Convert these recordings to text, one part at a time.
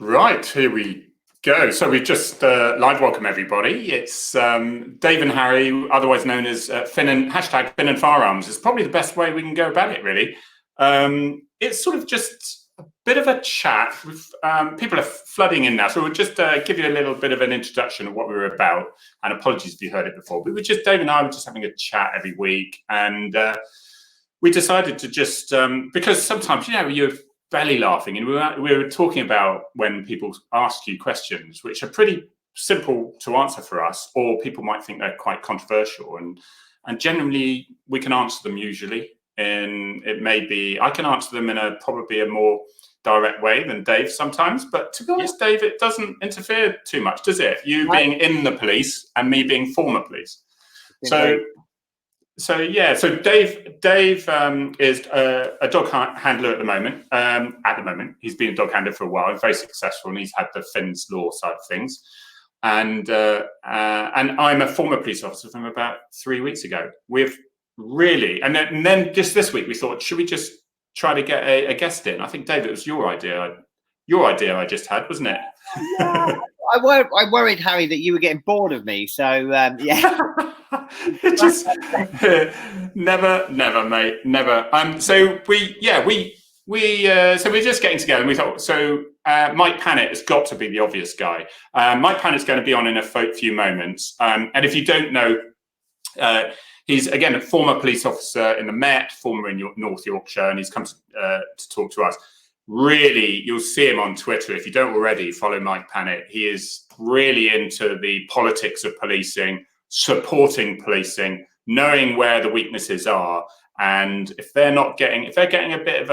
Right, here we go. So we've just live welcome everybody. It's Dave and Harry, otherwise known as Finn and Firearms. It's probably the best way we can go about it, really. It's sort of just a bit of a chat. People are flooding in now, so we'll just give you a little bit of an introduction of what we were about. And apologies if you heard it before, but Dave and I were just having a chat every week, and we decided to just because sometimes you're belly laughing, and we were talking about when people ask you questions which are pretty simple to answer for us, or people might think they're quite controversial, and generally we can answer them usually, and it may be I can answer them in probably a more direct way than Dave sometimes, but to be honest, Dave, it doesn't interfere too much, does it? You being in the police and me being former police. So Dave is a dog handler at the moment. He's been a dog handler for a while, very successful, and he's had the Finn's Law side of things. And I'm a former police officer from about 3 weeks ago. We've really, and then just this week we thought, should we just try to get a guest in? I think, Dave, it was your idea. I just had, wasn't it? Yeah, I worried, Harry, that you were getting bored of me. So yeah. It just never, mate, never. So we're just getting together, and we thought, Mike Pannett has got to be the obvious guy. Mike Pannett's going to be on in a few moments, and if you don't know, he's again a former police officer in the Met, former in North Yorkshire, and he's come to talk to us. Really, you'll see him on Twitter. If you don't already, follow Mike Pannett. He is really into the politics of policing, supporting policing, knowing where the weaknesses are, and if they're getting a bit of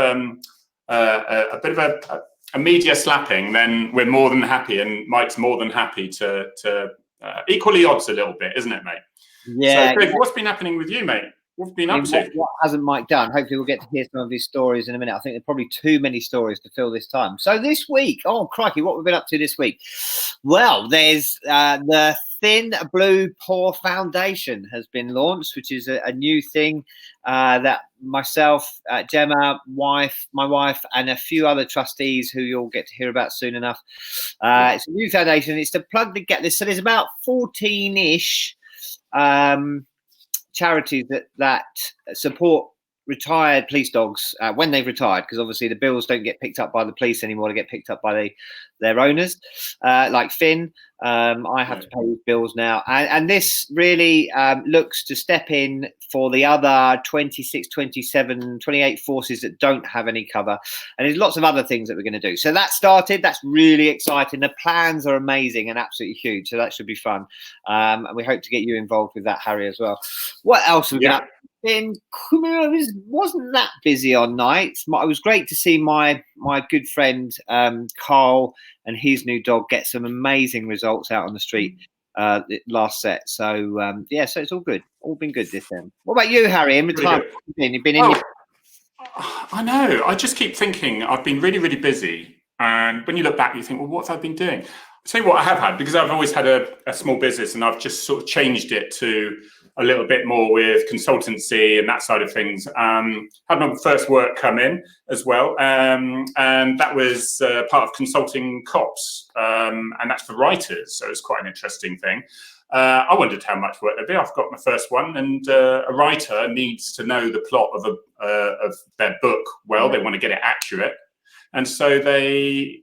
a media slapping, then we're more than happy, and Mike's more than happy to equal the odds a little bit, isn't it, mate? Yeah. So, Dave, what's been happening with you, mate? What have you been up to? What hasn't Mike done? Hopefully we'll get to hear some of his stories in a minute. I think there are probably too many stories to fill this time. So this week, oh crikey, what we've been up to this week? Well, there's the Thin Blue Paw Foundation has been launched, which is a new thing that myself, Gemma, my wife, and a few other trustees who you'll get to hear about soon enough. It's a new foundation. It's to plug the gap. So there's about 14-ish charities that support retired police dogs when they've retired, because obviously the bills don't get picked up by the police anymore, they get picked up by their owners, like Finn. I have to pay his bills now, and this really looks to step in for the other 26, 27, 28 forces that don't have any cover, and there's lots of other things that we're going to do. So that started, that's really exciting. The plans are amazing and absolutely huge, so that should be fun, and we hope to get you involved with that, Harry, as well. What else have we got? It wasn't that busy on nights. It was great to see my good friend Carl and his new dog get some amazing results out on the street last set. So so it's all good. All been good this end. What about you, Harry? In retirement, you've been in. I know. I just keep thinking I've been really, really busy, and when you look back, you think, well, what have I been doing? I'll tell you what I have had, because I've always had a small business, and I've just sort of changed it to a little bit more with consultancy and that side of things. Had my first work come in as well, and that was part of consulting cops, and that's for writers, so it's quite an interesting thing. I wondered how much work there'd be. I've got my first one, and a writer needs to know the plot of their book well. They want to get it accurate, and so they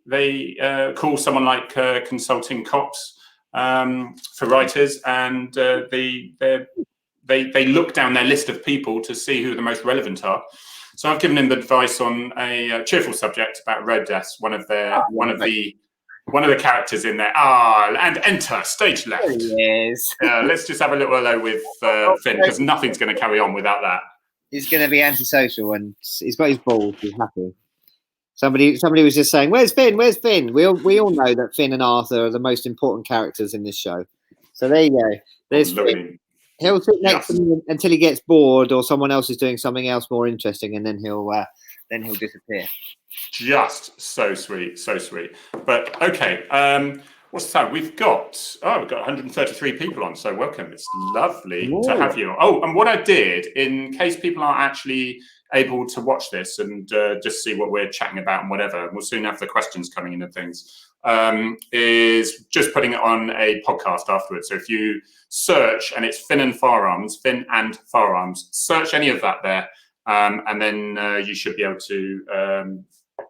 call someone like Consulting Cops for writers, and they look down their list of people to see who the most relevant are. So I've given him advice on a cheerful subject about road deaths. One of the characters in there. And enter stage left. There he is. Let's just have a little hello with Finn, because nothing's going to carry on without that. He's going to be antisocial, and he's got his balls. He's happy. Somebody was just saying, "Where's Finn? Where's Finn?" We all know that Finn and Arthur are the most important characters in this show. So there you go. There's Finn. He'll sit next to me until he gets bored, or someone else is doing something else more interesting, and then he'll disappear. Just so sweet, so sweet. But okay, what's the time? We've got 133 people on, so welcome. It's lovely to have you. Oh, and what I did, in case people aren't actually able to watch this and just see what we're chatting about and whatever, we'll soon have the questions coming in and things. is just putting it on a podcast afterwards. So if you search, and it's Finn and Firearms, search any of that there, and then you should be able to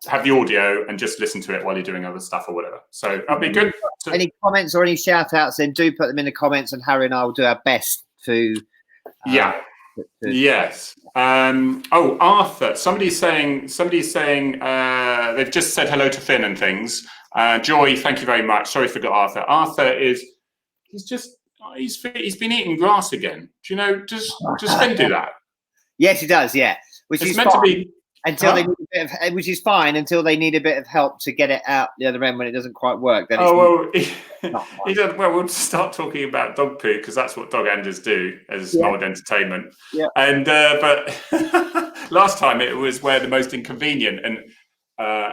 have the audio and just listen to it while you're doing other stuff or whatever. So that'll be good. Any comments or any shout outs, then do put them in the comments, and Harry and I will do our best to yes. Oh, Arthur, somebody's saying they've just said hello to Finn and things. Joy, thank you very much. Sorry, forgot Arthur. Arthur he's been eating grass again. Do you know, does Finn do that? Yes, he does, yeah. Which is meant to be until they need a bit of, which is fine until they need a bit of help to get it out the other end when it doesn't quite work. Then he does. Well, we'll start talking about dog poo because that's what dog enders do as mild entertainment. Yeah. And but last time it was where the most inconvenient and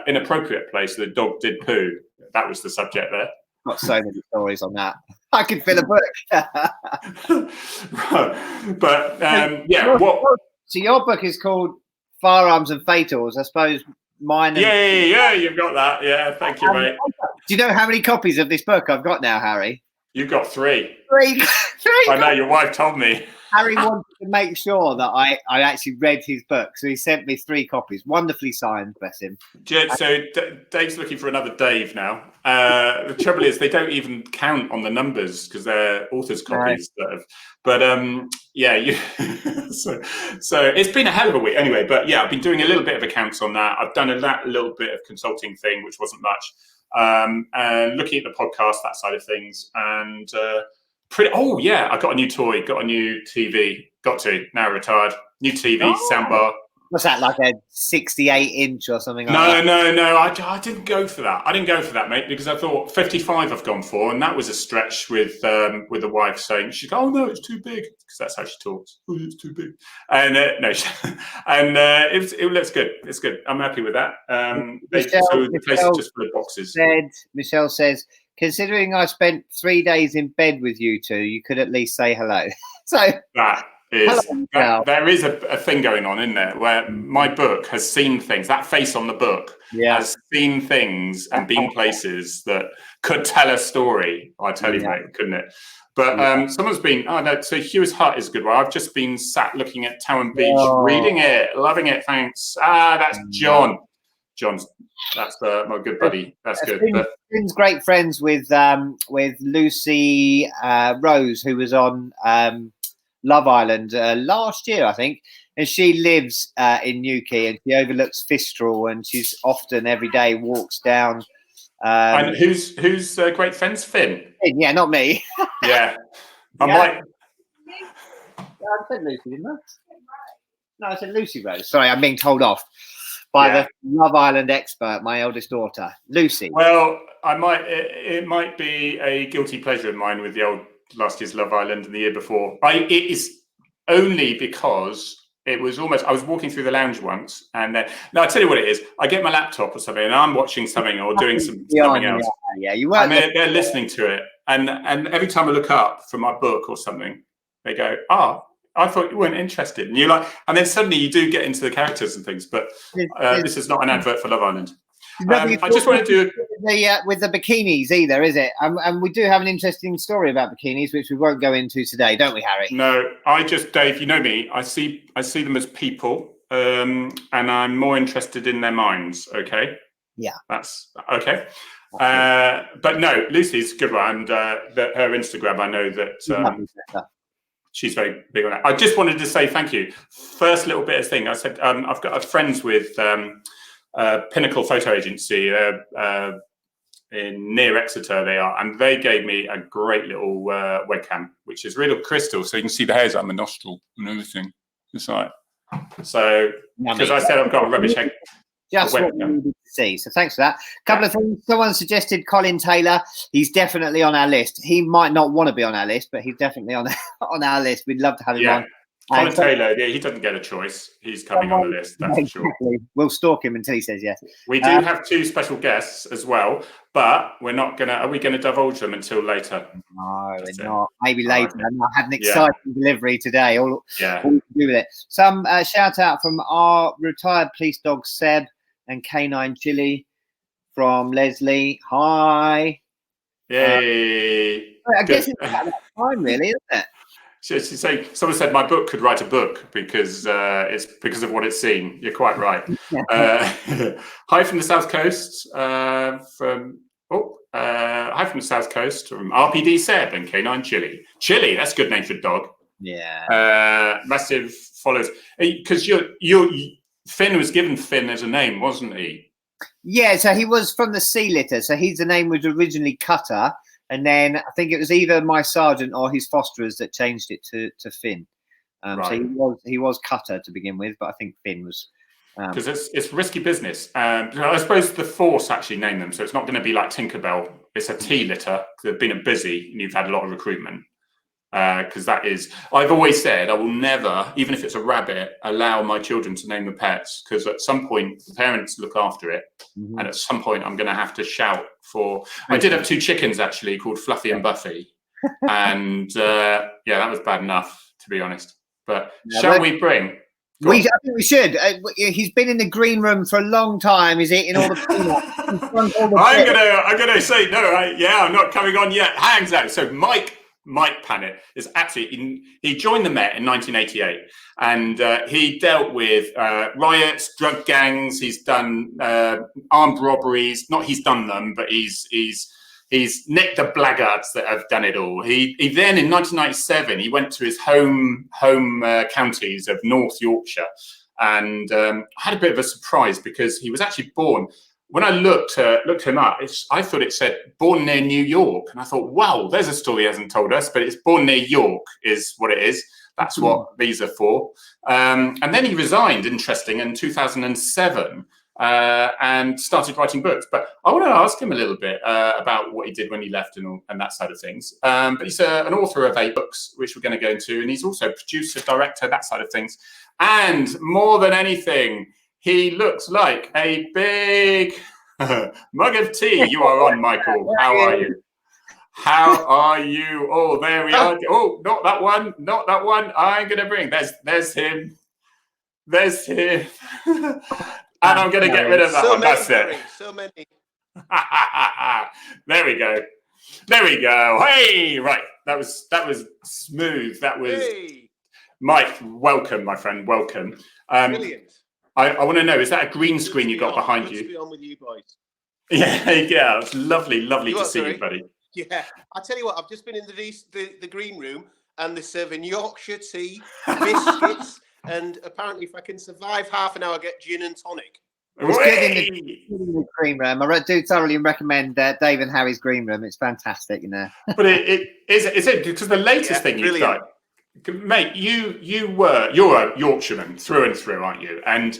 inappropriate place the dog did poo. That was the subject there. Got so many stories on that. I could fill a book. But yeah, so your book is called Firearms and Fatals, I suppose. Mine. Yeah, you've got that. Yeah, thank you, mate. Do you know how many copies of this book I've got now, Harry? You've got three. Three. I know, your wife told me. Harry wanted to make sure that I actually read his book, so he sent me 3 copies, wonderfully signed, bless him. So Dave's looking for another Dave now. The trouble is they don't even count on the numbers because they're author's copies. But so it's been a hell of a week anyway. But yeah, I've been doing a little bit of accounts on that. I've done a little bit of consulting thing, which wasn't much. And looking at the podcast, that side of things, and I got a new toy, got a new TV, now retired, new TV, soundbar. What's that, like a 68-inch or something like that? No, I didn't go for that. I didn't go for that, mate, because I thought 55 I've gone for, and that was a stretch with the wife saying, she's oh no, it's too big, because that's how she talks. Oh, it's too big. And it looks good. It's good. I'm happy with that. The place is just full of boxes. Michelle says, considering I spent 3 days in bed with you two, you could at least say hello. So there is a thing going on in there where my book has seen things. That face on the book has seen things and been places that could tell a story. I tell you, mate, couldn't it? But someone's been. Oh no! So Hugh's Hut is a good one. I've just been sat looking at Towan Beach, reading it, loving it. Thanks. That's John. That's my good buddy. That's good. Finn's great friends with Lucy Rose, who was on Love Island last year, I think, and she lives in Newquay, and she overlooks Fistral, and she's often every day walks down. And who's great friends? Finn. Yeah, not me. Yeah, I might. I said Lucy, didn't I? No, I said Lucy Rose. Sorry, I'm being told off by the Love Island expert, my eldest daughter, Lucy. Well, it might be a guilty pleasure of mine with the old last year's Love Island and the year before. It is only because it was almost. I was walking through the lounge once, and then I tell you what it is. I get my laptop or something, and I'm watching something or doing something else. Yeah, you were. And they're listening to it, and every time I look up from my book or something, they go, "Oh, I thought you weren't interested." And you're like, and then suddenly you do get into the characters and things. But this is not an advert for Love Island. I just want to do with the bikinis either, is it? And we do have an interesting story about bikinis, which we won't go into today, don't we, Harry? No, Dave, you know me. I see them as people, and I'm more interested in their minds. Okay. Yeah. That's okay. But no, Lucy's a good one, and her Instagram, I know that. She's very big on that. I just wanted to say thank you. First little bit of thing. I said I've got friends with Pinnacle Photo Agency in near Exeter. They are, and they gave me a great little webcam, which is real crystal, so you can see the hairs on my nostril and everything. It's like so because I said I've got a rubbish head. Just what we needed to see. So thanks for that. A couple of things. Someone suggested Colin Taylor. He's definitely on our list. He might not want to be on our list, but he's definitely on our list. We'd love to have him on. Colin Taylor, he doesn't get a choice. He's coming on the list, that's for sure. We'll stalk him until he says yes. We do have 2 special guests as well, but we're not gonna. Are we going to divulge them until later? No, we're not. Maybe later. I had an exciting delivery today. All to do with it. Some shout out from our retired police dog Seb and Canine Chili. from Leslie. Hi. Yay! I guess it's about that time, really, isn't it? Someone said my book could write a book because it's because of what it's seen. You're quite right. Hi from the South Coast. Hi from the South Coast from RPD Seb and K9 Chili. Chili, that's a good name for a dog. Yeah. Massive followers because Finn was given Finn as a name, wasn't he? Yeah, so he was from the Sea Litter. So the name was originally Cutter, and then I think it was either my sergeant or his fosterers that changed it to Finn. Right. So he was Cutter to begin with, but I think Finn was because it's risky business. I suppose the Force actually named them, so it's not going to be like Tinkerbell. It's a T litter. They've been busy, and you've had a lot of recruitment. Because that is, I've always said I will never, even if it's a rabbit, allow my children to name the pets, because at some point the parents look after it, and at some point I'm going to have to shout for. I did have 2 chickens actually called Fluffy and Buffy, and yeah, that was bad enough, to be honest. But shall we bring? I think we should. He's been in the green room for a long time. He's eating all the peanuts. I'm gonna say no. I'm not coming on yet. Hangs out. So Mike Pannett is absolutely. He joined the Met in 1988, and he dealt with riots, drug gangs. He's done armed robberies. Not he's done them, but he's nicked the blackguards that have done it all. He then in 1997 he went to his home counties of North Yorkshire, and had a bit of a surprise because he was actually born. When I looked him up, I thought it said born near New York, and I thought, wow, there's a story he hasn't told us, but it's born near York is what it is. That's what these are for. And then he resigned, interesting, in 2007. And started writing books. But I want to ask him a little bit about what he did when he left and that side of things. But he's an author of 8 books, which we're going to go into, and he's also producer, director, that side of things. And more than anything, he looks like a big mug of tea. You are on, Michael. How are you? How are you? Oh, there we are. Oh, not that one. Not that one. I'm going to bring. There's him. There's him. And I'm going to get rid of that one. That's it. So many. There we go. There we go. Hey, right. That was smooth. That was Mike. Welcome, my friend. Welcome. Brilliant. I want to know, is that a green screen you got behind you? Good to be on with you boys. Yeah. It's lovely to see you, buddy. Yeah. I tell you what, I've just been in the green room, and they're serving Yorkshire tea, biscuits. And apparently, if I can survive half an hour, get gin and tonic. It's good in the green room. I do thoroughly recommend Dave and Harry's green room. It's fantastic, you know. But it is because the latest thing you've got, mate. You're a Yorkshireman through and through, aren't you? And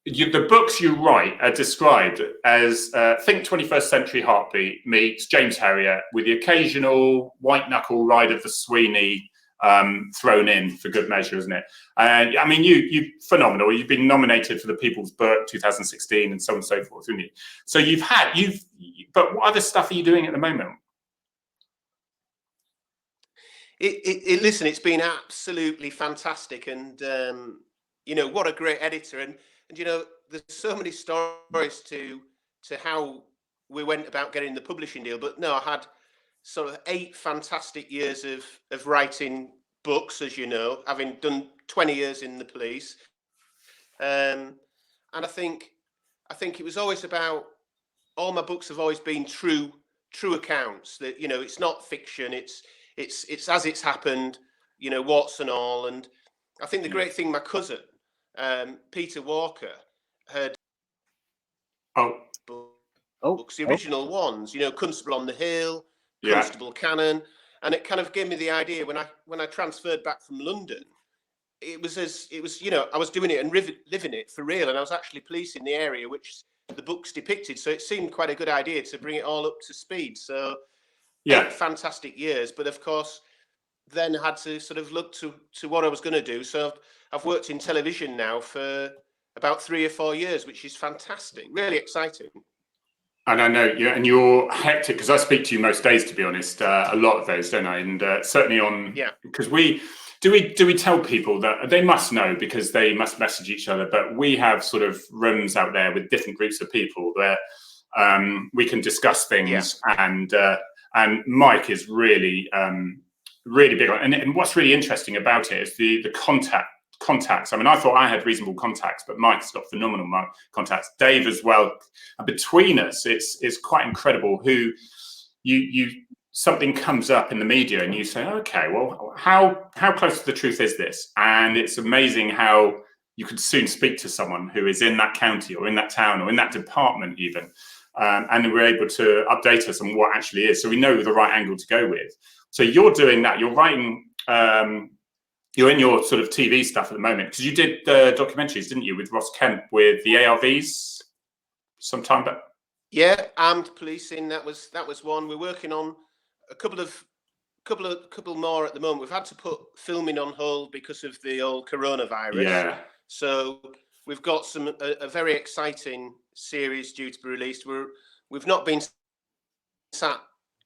the books you write are described as think 21st century heartbeat meets James Herriot with the occasional white knuckle ride of the Sweeney. Thrown in for good measure, isn't it? And I mean, you phenomenal. You've been nominated for the People's Book 2016 and so on and so forth, haven't you? So but what other stuff are you doing at the moment? Listen, it's been absolutely fantastic, and what a great editor, and there's so many stories to how we went about getting the publishing deal. But no, I had sort of 8 fantastic years of writing books, as you know, having done 20 years in the police. And I think it was always about, all my books have always been true accounts that, it's not fiction. It's as it's happened, warts and all. And I think the great thing, my cousin, Peter Walker, had books, the original ones, Constable on the Hill, Constable Cannon, and it kind of gave me the idea when I transferred back from London. It was I was doing it and living it for real, and I was actually policing the area which the books depicted. So it seemed quite a good idea to bring it all up to speed. So 8 fantastic years, but of course, then I had to sort of look to what I was going to do. So I've worked in television now for about 3 or 4 years, which is fantastic, really exciting. And I know you're hectic because I speak to you most days, to be honest, a lot of those, don't I? And certainly on, because we tell people that they must know because they must message each other, but we have sort of rooms out there with different groups of people where we can discuss things, and Mike is really really big on, and what's really interesting about it is the contacts. I mean, I thought I had reasonable contacts, but Mike's got phenomenal contacts. Dave as well. And between us, it's quite incredible who you something comes up in the media and you say, okay, well, how close to the truth is this? And it's amazing how you could soon speak to someone who is in that county or in that town or in that department even, and we're able to update us on what actually is, so we know the right angle to go with. So you're doing that. You're writing. You're in your sort of TV stuff at the moment, because you did documentaries, didn't you, with Ross Kemp with the ARVs some time back? Yeah, armed policing. That was one. We're working on a couple more at the moment. We've had to put filming on hold because of the old coronavirus. Yeah. So we've got a very exciting series due to be released. We've not been sat.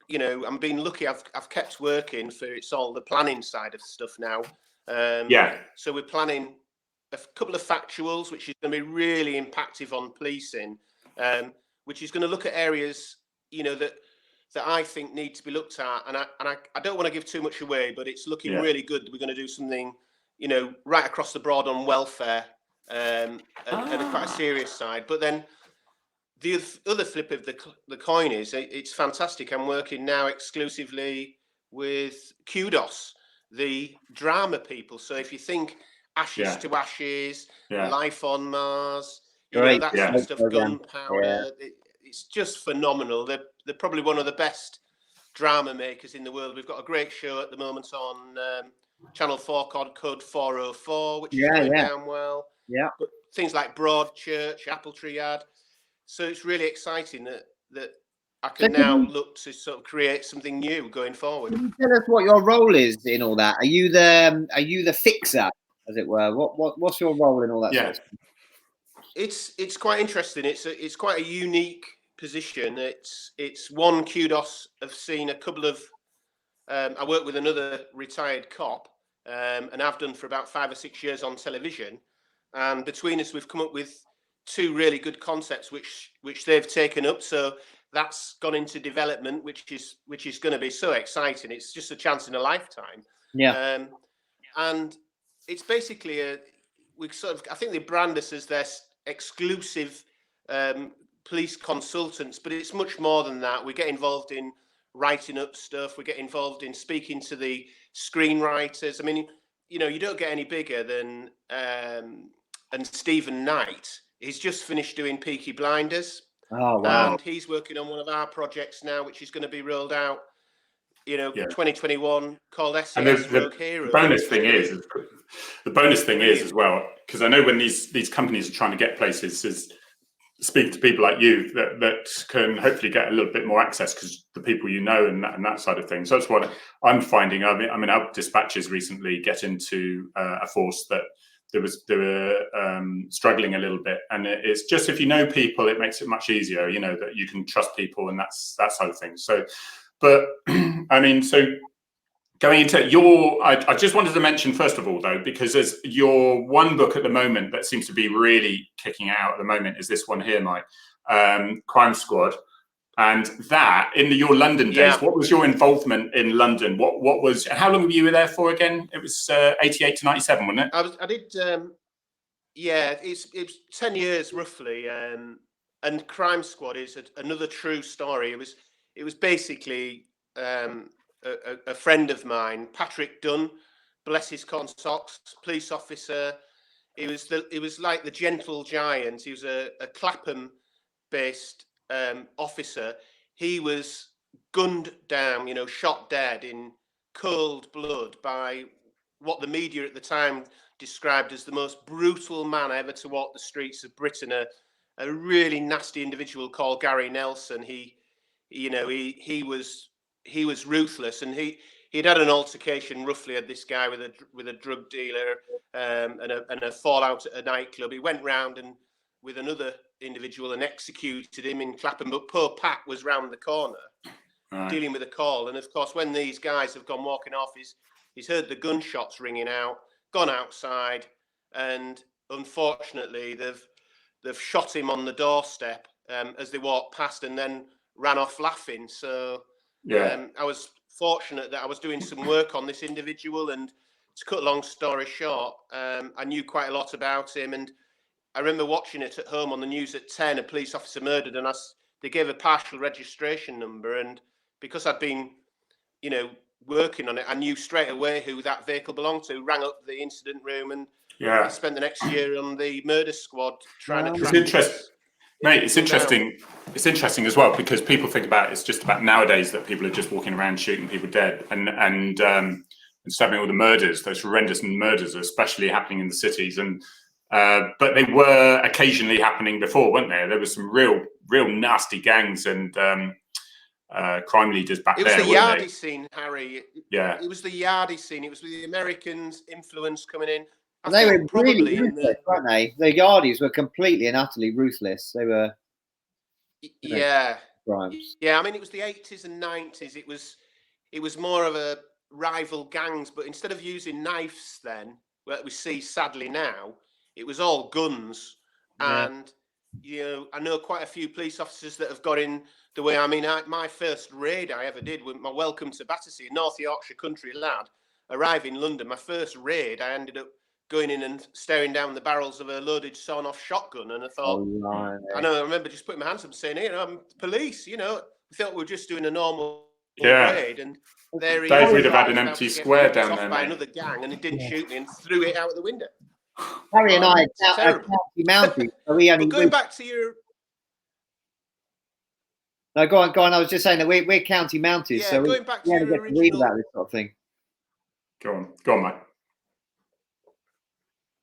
You know, I'm being lucky. I've kept working for it's all the planning side of stuff now. So we're planning a couple of factuals, which is going to be really impactful on policing, which is going to look at areas, you know, that I think need to be looked at. And I don't want to give too much away, but it's looking really good. We're going to do something, you know, right across the board on welfare, and quite a serious side. But then the other flip of the coin is it's fantastic. I'm working now exclusively with Kudos, the drama people. So if you think Ashes to Ashes, Life on Mars, you know, that sort of stuff, Gunpowder, it's just phenomenal. They're probably one of the best drama makers in the world. We've got a great show at the moment on Channel 4 called Code 404, which is going down well. Yeah. But things like Broadchurch, Apple Tree Yard. So it's really exciting that I can now look to sort of create something new going forward. Can you tell us what your role is in all that? Are you the fixer, as it were? What's your role in all that? Sort of stuff? It's quite interesting. It's quite a unique position. It's one. Kudos have seen a couple of. I work with another retired cop, and I've done for about 5 or 6 years on television. And between us, we've come up with 2 really good concepts, which they've taken up. So that's gone into development, which is going to be so exciting. It's just a chance in a lifetime. Yeah. And it's basically I think they brand us as their exclusive police consultants, but it's much more than that. We get involved in writing up stuff. We get involved in speaking to the screenwriters. I mean, you know, you don't get any bigger than and Stephen Knight. He's just finished doing Peaky Blinders. Oh, wow. And he's working on one of our projects now, which is going to be rolled out, you know, 2021, called SAS Rogue Heroes. The bonus thing is as well, because I know when these companies are trying to get places, is speak to people like you that can hopefully get a little bit more access, because the people you know and that side of things. So that's what I'm finding. I mean, our dispatchers recently get into a force that they were struggling a little bit, and it's just, if you know people, it makes it much easier, you know, that you can trust people, and that's that side of things. So, but I mean, so going into I just wanted to mention first of all, though, because there's your one book at the moment that seems to be really kicking out at the moment is this one here, Mike, Crime Squad. And that, in your London days, what was your involvement in London? What was? How long were you there for again? It was 88 to 97, wasn't it? I did. It's 10 years roughly. And Crime Squad is another true story. It was basically a friend of mine, Patrick Dunn, bless his corn socks, police officer. It was like the gentle giant. He was a Clapham-based officer. He was gunned down, you know, shot dead in cold blood by what the media at the time described as the most brutal man ever to walk the streets of Britain. A really nasty individual called Gary Nelson. He was ruthless, and he'd had an altercation roughly with this guy with a drug dealer, and a fallout at a nightclub. He went round and with another individual and executed him in Clapham, but poor Pat was round the corner dealing with a call. And of course, when these guys have gone walking off, he's heard the gunshots ringing out, gone outside, and unfortunately they've shot him on the doorstep as they walked past, and then ran off laughing. So I was fortunate that I was doing some work on this individual, and to cut a long story short, I knew quite a lot about him, and I remember watching it at home on the news at 10, a police officer murdered, and they gave a partial registration number, and because I'd been, working on it, I knew straight away who that vehicle belonged to, rang up the incident room, and I spent the next year on the murder squad trying to track this. Mate, it's interesting. It's interesting as well, because people think about it's just about nowadays that people are just walking around shooting people dead and stabbing all the murders. Those horrendous murders are especially happening in the cities, and but they were occasionally happening before, weren't there? There was some real nasty gangs and crime leaders back there. It was the Yardie scene, Harry. Yeah, it was the Yardie scene. It was the Americans' influence coming in. They were really ruthless, weren't they? The Yardies were completely and utterly ruthless. They were, crimes. Yeah. I mean, it was the 80s and 90s. It was more of a rival gangs, but instead of using knives, then what we see sadly now, it was all guns. Yeah. And I know quite a few police officers that have got in the way. I mean, my first raid I ever did with my welcome to Battersea, North Yorkshire country lad, arriving in London. My first raid, I ended up going in and staring down the barrels of a loaded sawn-off shotgun, and I thought, I remember just putting my hands up and saying, I'm police. We thought we were just doing a normal raid, and there he Dave would have had an empty square down there by another gang, and he didn't shoot me and threw it out of the window. Harry and I are county mounties, so we only. But going back to your. No, go on. I was just saying that we're county mounties, so going back to only get to read about this sort of thing. Go on, Mike.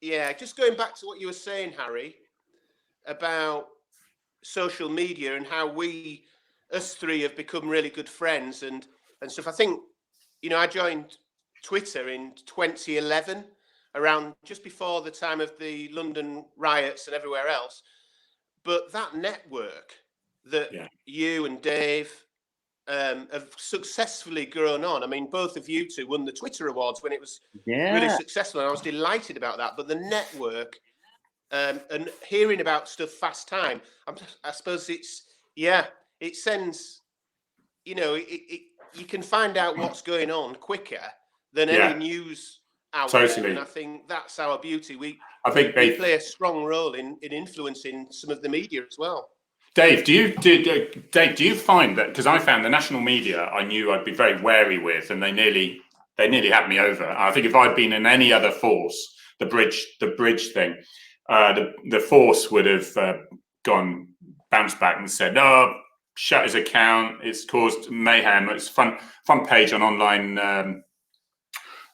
Yeah, just going back to what you were saying, Harry, about social media and how us three have become really good friends and stuff. I think, I joined Twitter in 2011, around just before the time of the London riots and everywhere else. But that network that you and Dave have successfully grown on. I mean, both of you two won the Twitter Awards when it was really successful, and I was delighted about that. But the network and hearing about stuff fast time, I suppose it sends, you can find out what's going on quicker than any news outlet. And I think that's our beauty. I think they play a strong role in influencing some of the media as well. Dave, do you find that, because I found the national media I knew I'd be very wary with, and they nearly had me over. I think if I'd been in any other force, the bridge thing, the force would have bounced back and said, no, shut his account, it's caused mayhem, it's front page on online,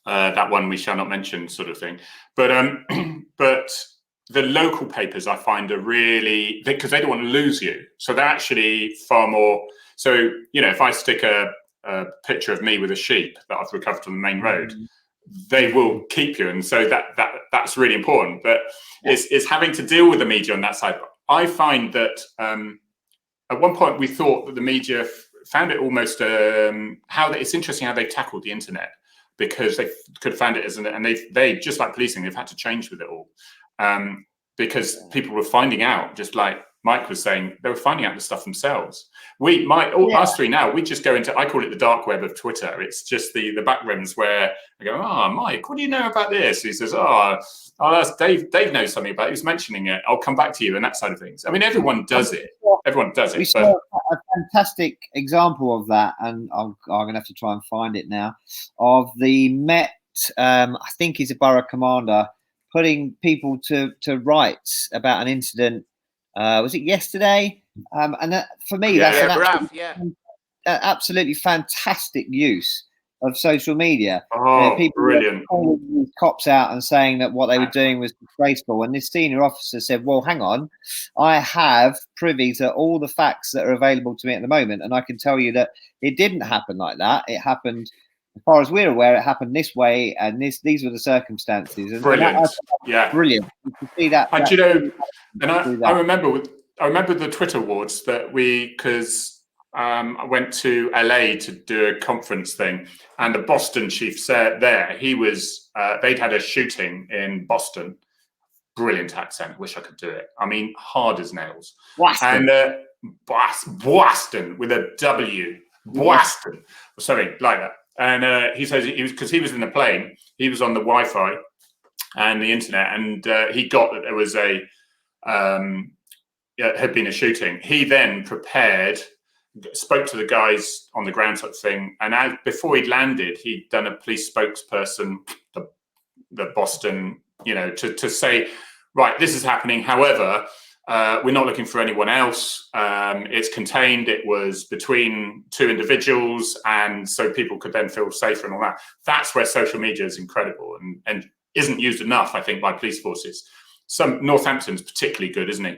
that one we shall not mention sort of thing. But the local papers I find are really, because they don't want to lose you. So they're actually far more, so, if I stick a picture of me with a sheep that I've recovered from the main road, they will keep you. And so that's really important. But it's having to deal with the media on that side. I find that at one point we thought that the media found it almost, it's interesting how they tackled the internet, because they could find it and they just like policing, they've had to change with it all. Because people were finding out, just like Mike was saying, they were finding out the stuff themselves. Us three now, we just go into, I call it the dark web of Twitter. It's just the back rooms where I go, Mike, what do you know about this? He says, that's Dave knows something about it. He was mentioning it. I'll come back to you, and that side of things. I mean, everyone does it. We saw a fantastic example of that, and I'm going to have to try and find it now, of the Met, I think he's a borough commander, putting people to rights about an incident. Was it yesterday? And that, for me, that's an absolutely fantastic use of social media. People brilliant. calling cops out and saying that what they were doing was disgraceful. And this senior officer said, well, hang on, I have privy to all the facts that are available to me at the moment. And I can tell you that it didn't happen like that. It happened, as far as we're aware, it happened this way, and these were the circumstances. And brilliant, brilliant. You can see that. And I remember the Twitter awards that because I went to LA to do a conference thing, and the Boston chief said there he was. They'd had a shooting in Boston, brilliant accent. Wish I could do it. I mean, hard as nails. Boston. And Boston with a W. Boston. Or something like that. And he says because he was in the plane, he was on the Wi-Fi and the internet, and he got that there was had been a shooting. He then prepared, spoke to the guys on the ground sort of thing, and before he'd landed, he'd done a police spokesperson, the Boston, to say, right, this is happening. However, we're not looking for anyone else. It's contained. It was between two individuals, and so people could then feel safer and all that. That's where social media is incredible and isn't used enough, I think, by police forces. Northampton's particularly good, isn't he?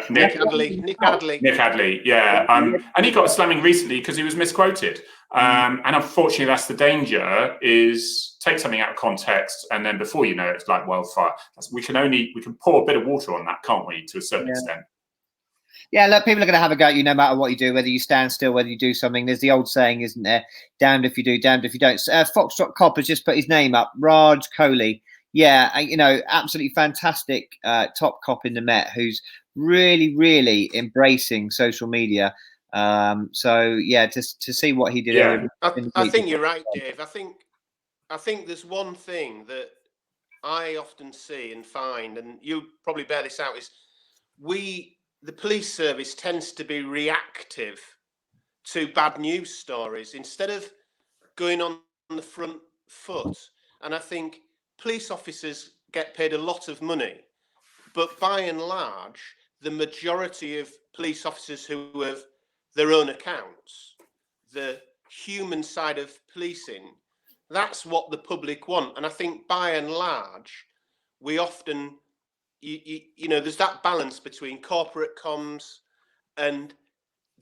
Nick Hadley. Yeah. And he got a slamming recently because he was misquoted. And unfortunately, that's the danger, is take something out of context, and then before you know it, it's like wildfire. We can pour a bit of water on that, can't we, to a certain extent? Yeah, look, people are going to have a go at you no matter what you do, whether you stand still, whether you do something. There's the old saying, isn't there? Damned if you do, damned if you don't. Foxtrot Cop has just put his name up, Raj Kohli. Yeah, absolutely fantastic top cop in the Met, who's really, really embracing social media. So yeah, to see what he did. Yeah. I think you're right, Dave. I think there's one thing that I often see and find, and you probably bear this out, is the police service tends to be reactive to bad news stories instead of going on the front foot. And I think police officers get paid a lot of money, but by and large, the majority of police officers who have their own accounts, the human side of policing, that's what the public want. And I think by and large, we often, there's that balance between corporate comms and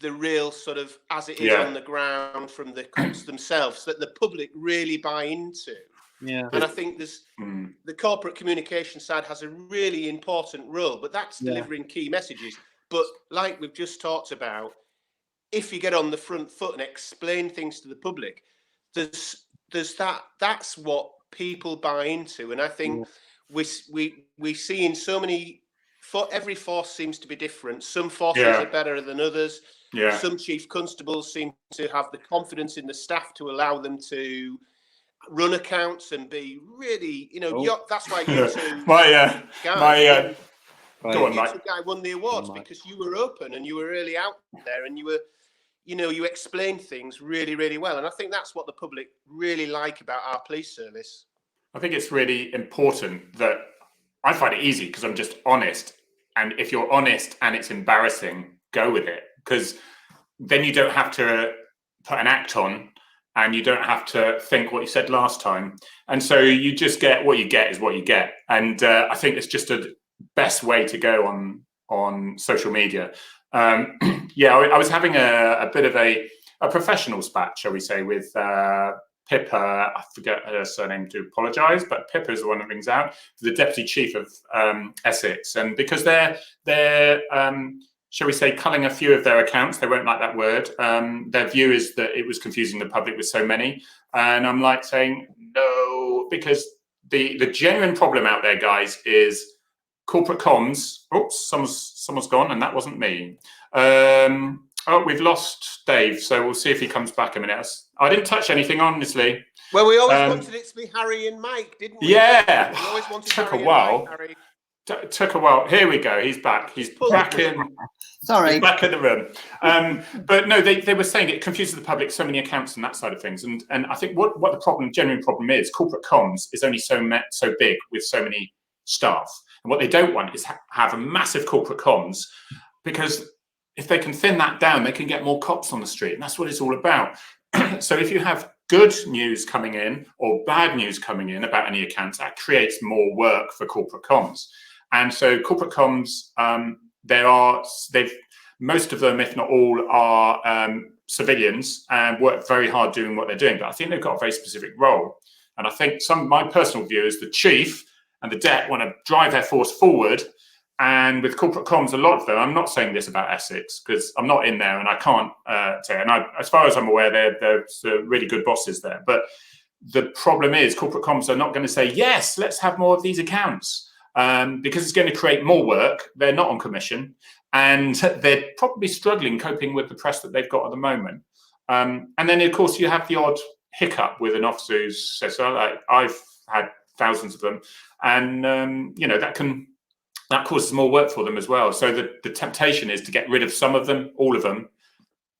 the real sort of as it is on the ground from the cops themselves that the public really buy into. Yeah. And I think there's the corporate communication side has a really important role, but that's delivering key messages. But like we've just talked about, if you get on the front foot and explain things to the public, there's that's what people buy into. And I think we see in so many, every force seems to be different. Some forces are better than others. Yeah. Some chief constables seem to have the confidence in the staff to allow them to run accounts and be really, that's why you two guy won the awards, because you were open and you were really out there and you were, you explained things really, really well. And I think that's what the public really like about our police service. I think it's really important that I find it easy because I'm just honest. And if you're honest and it's embarrassing, go with it, because then you don't have to put an act on and you don't have to think what you said last time. And so you just get what you get is what you get. And I think it's just a best way to go on social media. I was having a bit of a professional spat, shall we say, with Pippa. I forget her surname to apologise, but Pippa is the one that rings out, the Deputy Chief of Essex. And because they're shall we say, culling a few of their accounts, they won't like that word. Their view is that it was confusing the public with so many. And I'm like saying, no, because the genuine problem out there, guys, is corporate comms. Oops, someone's gone, and that wasn't me. We've lost Dave, so we'll see if he comes back a minute. I didn't touch anything, honestly. Well, we always wanted it to be Harry and Mike, didn't we? Yeah. We always wanted took Harry a while. And Mike, Harry. Took a while. Here we go. He's back. He's back in. Sorry. He's back in the room. But no, they were saying it confuses the public, so many accounts and that side of things. And I think what the genuine problem is, corporate comms is only so big with so many staff. And what they don't want is have a massive corporate comms, because if they can thin that down, they can get more cops on the street. And that's what it's all about. So if you have good news coming in or bad news coming in about any accounts, that creates more work for corporate comms. And so corporate comms, most of them, if not all, are civilians and work very hard doing what they're doing. But I think they've got a very specific role. And I think my personal view is the chief and the DEP want to drive their force forward. And with corporate comms, a lot of them, I'm not saying this about Essex because I'm not in there and I can't say, as far as I'm aware, there's really good bosses there. But the problem is corporate comms are not going to say, yes, let's have more of these accounts, because it's going to create more work. They're not on commission, and they're probably struggling coping with the press that they've got at the moment. And then, of course, you have the odd hiccup with an officer who says, so like, I've had thousands of them, and you know, that causes more work for them as well. So the temptation is to get rid of some of them, all of them,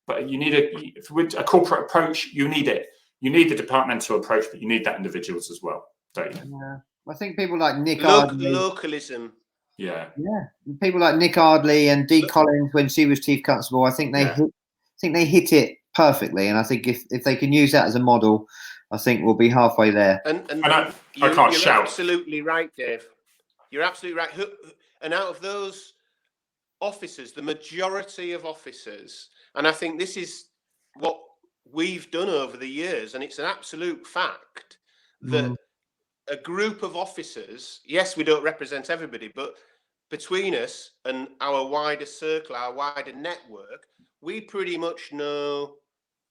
but you need with a corporate approach, you need it. You need the departmental approach, but you need that individuals as well, don't you? Yeah. I think people like Nick Ardley, localism. Yeah, people like Nick Ardley and Dee Collins when she was chief constable. I think they hit it perfectly, and I think if they can use that as a model, I think we'll be halfway there. And I can't shout. You're absolutely right, Dave. You're absolutely right. And out of those officers, the majority of officers, and I think this is what we've done over the years, and it's an absolute fact that a group of officers, yes, we don't represent everybody, but between us and our wider circle, our wider network, we pretty much know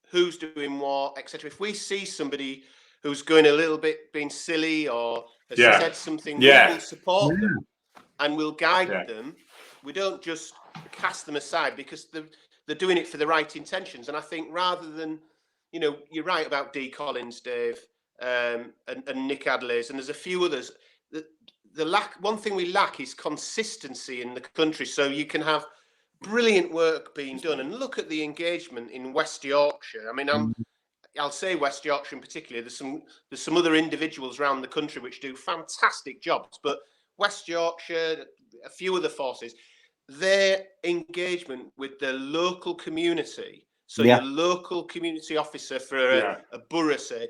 who's doing what, etc. If we see somebody who's going a little bit being silly or has said something, we will support them and we'll guide them. We don't just cast them aside because they're doing it for the right intentions. And I think rather than, you know, you're right about Dee Collins, Dave, and Nick Adley's, and there's a few others. One thing we lack is consistency in the country. So you can have brilliant work being done, and look at the engagement in West Yorkshire. I mean, I'll say West Yorkshire in particular. There's some other individuals around the country which do fantastic jobs, but West Yorkshire, a few other forces, their engagement with the local community. So your local community officer for a borough, say,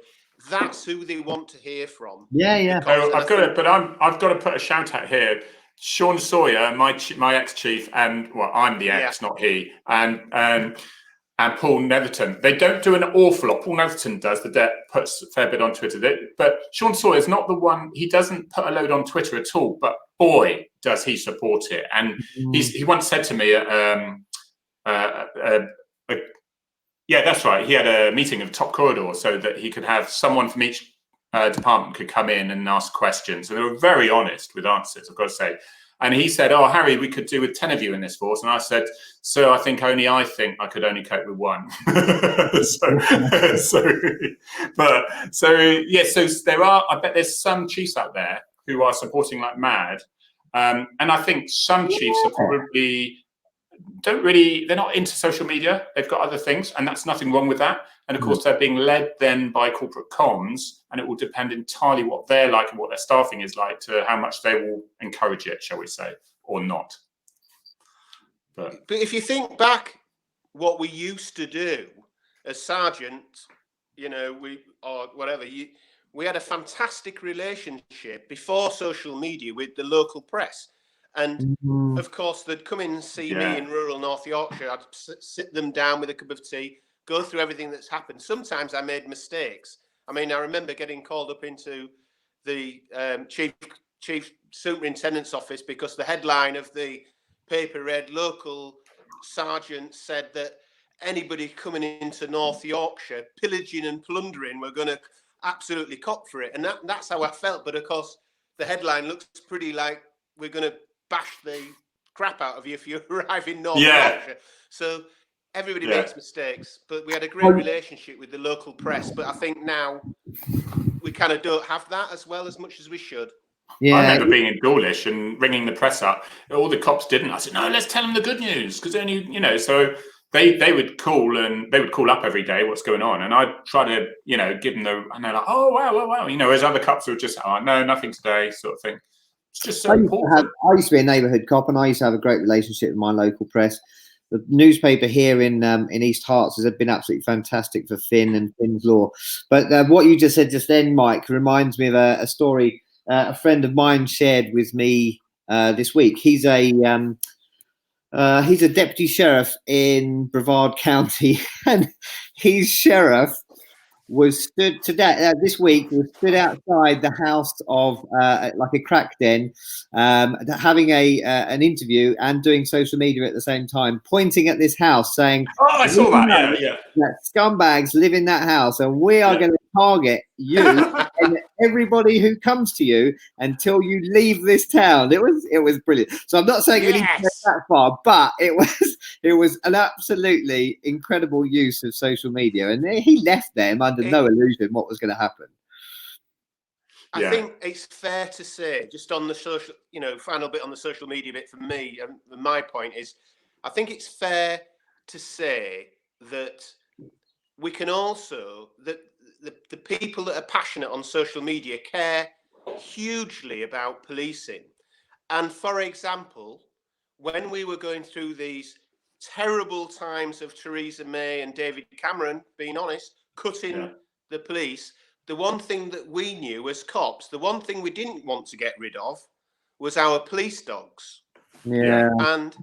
that's who they want to hear from. I've got to put a shout out here. Sean Sawyer, my ex-chief, and well, I'm the ex, not he, and Paul Netherton. They don't do an awful lot. Paul Netherton does. The debt puts a fair bit on Twitter, but Sean Sawyer's not the one. He doesn't put a load on Twitter at all. But boy, does he support it! And he once said to me, yeah, that's right. He had a meeting of top corridor so that he could have someone from each department could come in and ask questions. And they were very honest with answers, I've got to say. And he said, "Oh, Harry, we could do with 10 of you in this force." And I said, "So I think I could only cope with one." so there are, I bet there's some chiefs out there who are supporting like mad. And I think some chiefs are probably they're not into social media. They've got other things, and that's nothing wrong with that. And of course, they're being led then by corporate comms, and it will depend entirely what they're like and what their staffing is like to how much they will encourage it, shall we say, or not. But if you think back what we used to do as sergeants, you know, we had a fantastic relationship before social media with the local press. And of course, they'd come in and see me in rural North Yorkshire. I'd sit them down with a cup of tea, go through everything that's happened. Sometimes I made mistakes. I mean, I remember getting called up into the chief superintendent's office because the headline of the paper read, "Local sergeant said that anybody coming into North Yorkshire pillaging and plundering were going to absolutely cop for it." And that's how I felt. But of course, the headline looks pretty like we're going to bash the crap out of you if you arrive in North Yorkshire. So everybody makes mistakes, but we had a great relationship with the local press. But I think now we kind of don't have that as much as we should. I remember being in Dawlish and ringing the press up. All the cops didn't. I said, "No, let's tell them the good news," because only, you know, so they would call up every day, what's going on, and I'd try to, you know, give them and they're like, "Oh wow," you know, as other cops were just, "Oh no, nothing today," sort of thing. It's just so important. I used to be a neighbourhood cop, and I used to have a great relationship with my local press. The newspaper here in East Herts has been absolutely fantastic for Finn and Finn's Law. But what you just said just then, Mike, reminds me of a story a friend of mine shared with me this week. He's a deputy sheriff in Brevard County, and his sheriff was stood this week outside the house of like a crack den, having an interview and doing social media at the same time, pointing at this house saying, "Oh, I saw that. Yeah. That scumbags live in that house, and we are going to target you and everybody who comes to you until you leave this town. It was brilliant. So I'm not saying we need to go that far, but it was an absolutely incredible use of social media, and he left them under no illusion what was going to happen. I think it's fair to say, just on the social, final bit on the social media bit for me, and my point is, I think it's fair to say that we can also, that the people that are passionate on social media care hugely about policing. And for example, when we were going through these terrible times of Theresa May and David Cameron, being honest, cutting the police, the one thing that we knew as cops, the one thing we didn't want to get rid of was our police dogs. Yeah. And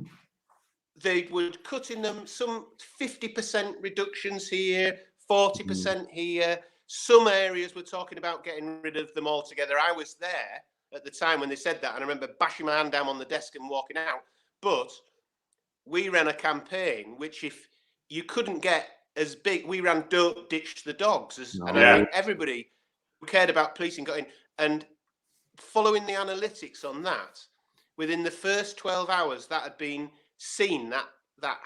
they would cut in them some 50% reductions here, 40% here. Some areas were talking about getting rid of them altogether. I was there at the time when they said that, and I remember bashing my hand down on the desk and walking out. But we ran a campaign which, if you couldn't get as big, we ran Don't Ditch the Dogs, and I think everybody who cared about policing got in. And following the analytics on that, within the first 12 hours, that had been seen, that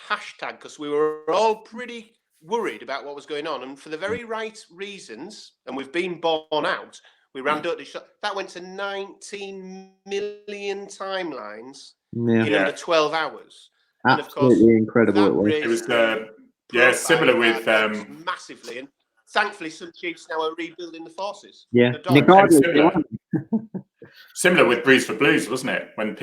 hashtag, because we were all pretty worried about what was going on, and for the very right reasons, and we've been borne out, we ran Don't Ditch. That went to 19 million timelines in under 12 hours. Absolutely, and of course, incredible. It was similar with massively, and thankfully some chiefs now are rebuilding the forces. Similar with Breeze for Blues, wasn't it? When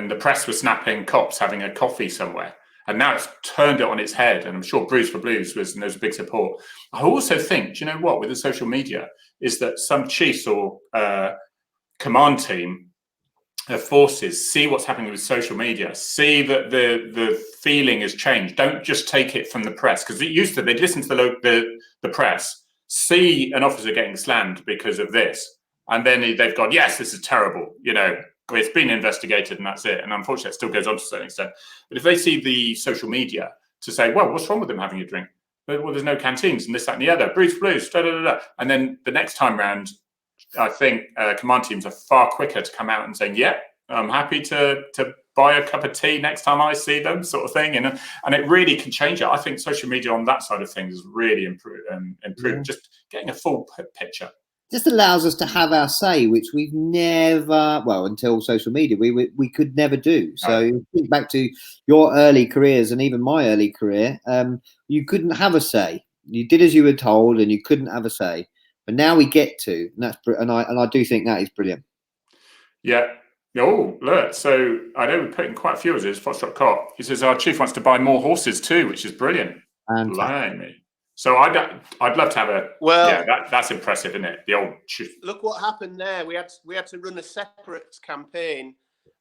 the press was snapping cops having a coffee somewhere, and now it's turned it on its head. And I'm sure Breeze for Blues was a big support. I also think, do you know what, with the social media, is that some chiefs or command team forces see what's happening with social media, see that the feeling has changed. Don't just take it from the press, because it used to, they'd listen to the press, see an officer getting slammed because of this, and then they've gone, yes, this is terrible, it's been investigated and that's it. And unfortunately it still goes on to a certain extent. But if they see the social media to say, well, what's wrong with them having a drink? Well, there's no canteens and this, that and the other, Breeze Blues, da, da, da, da. And then the next time round, I think command teams are far quicker to come out and saying, yeah, I'm happy to buy a cup of tea next time I see them, sort of thing. And it really can change it. I think social media on that side of things is really improved. Just getting a full picture. Just allows us to have our say, which we've never, until social media, we could never do. So think back to your early careers and even my early career, you couldn't have a say. You did as you were told, and you couldn't have a say. But now we get to, and I do think that is brilliant. Yeah. Oh, look. So I know we're putting quite a few of these. Foxtrot Cop. He says our chief wants to buy more horses too, which is brilliant. Blimey. So I'd love to have a. Well, yeah, that's impressive, isn't it? The old. Look what happened there. We had to run a separate campaign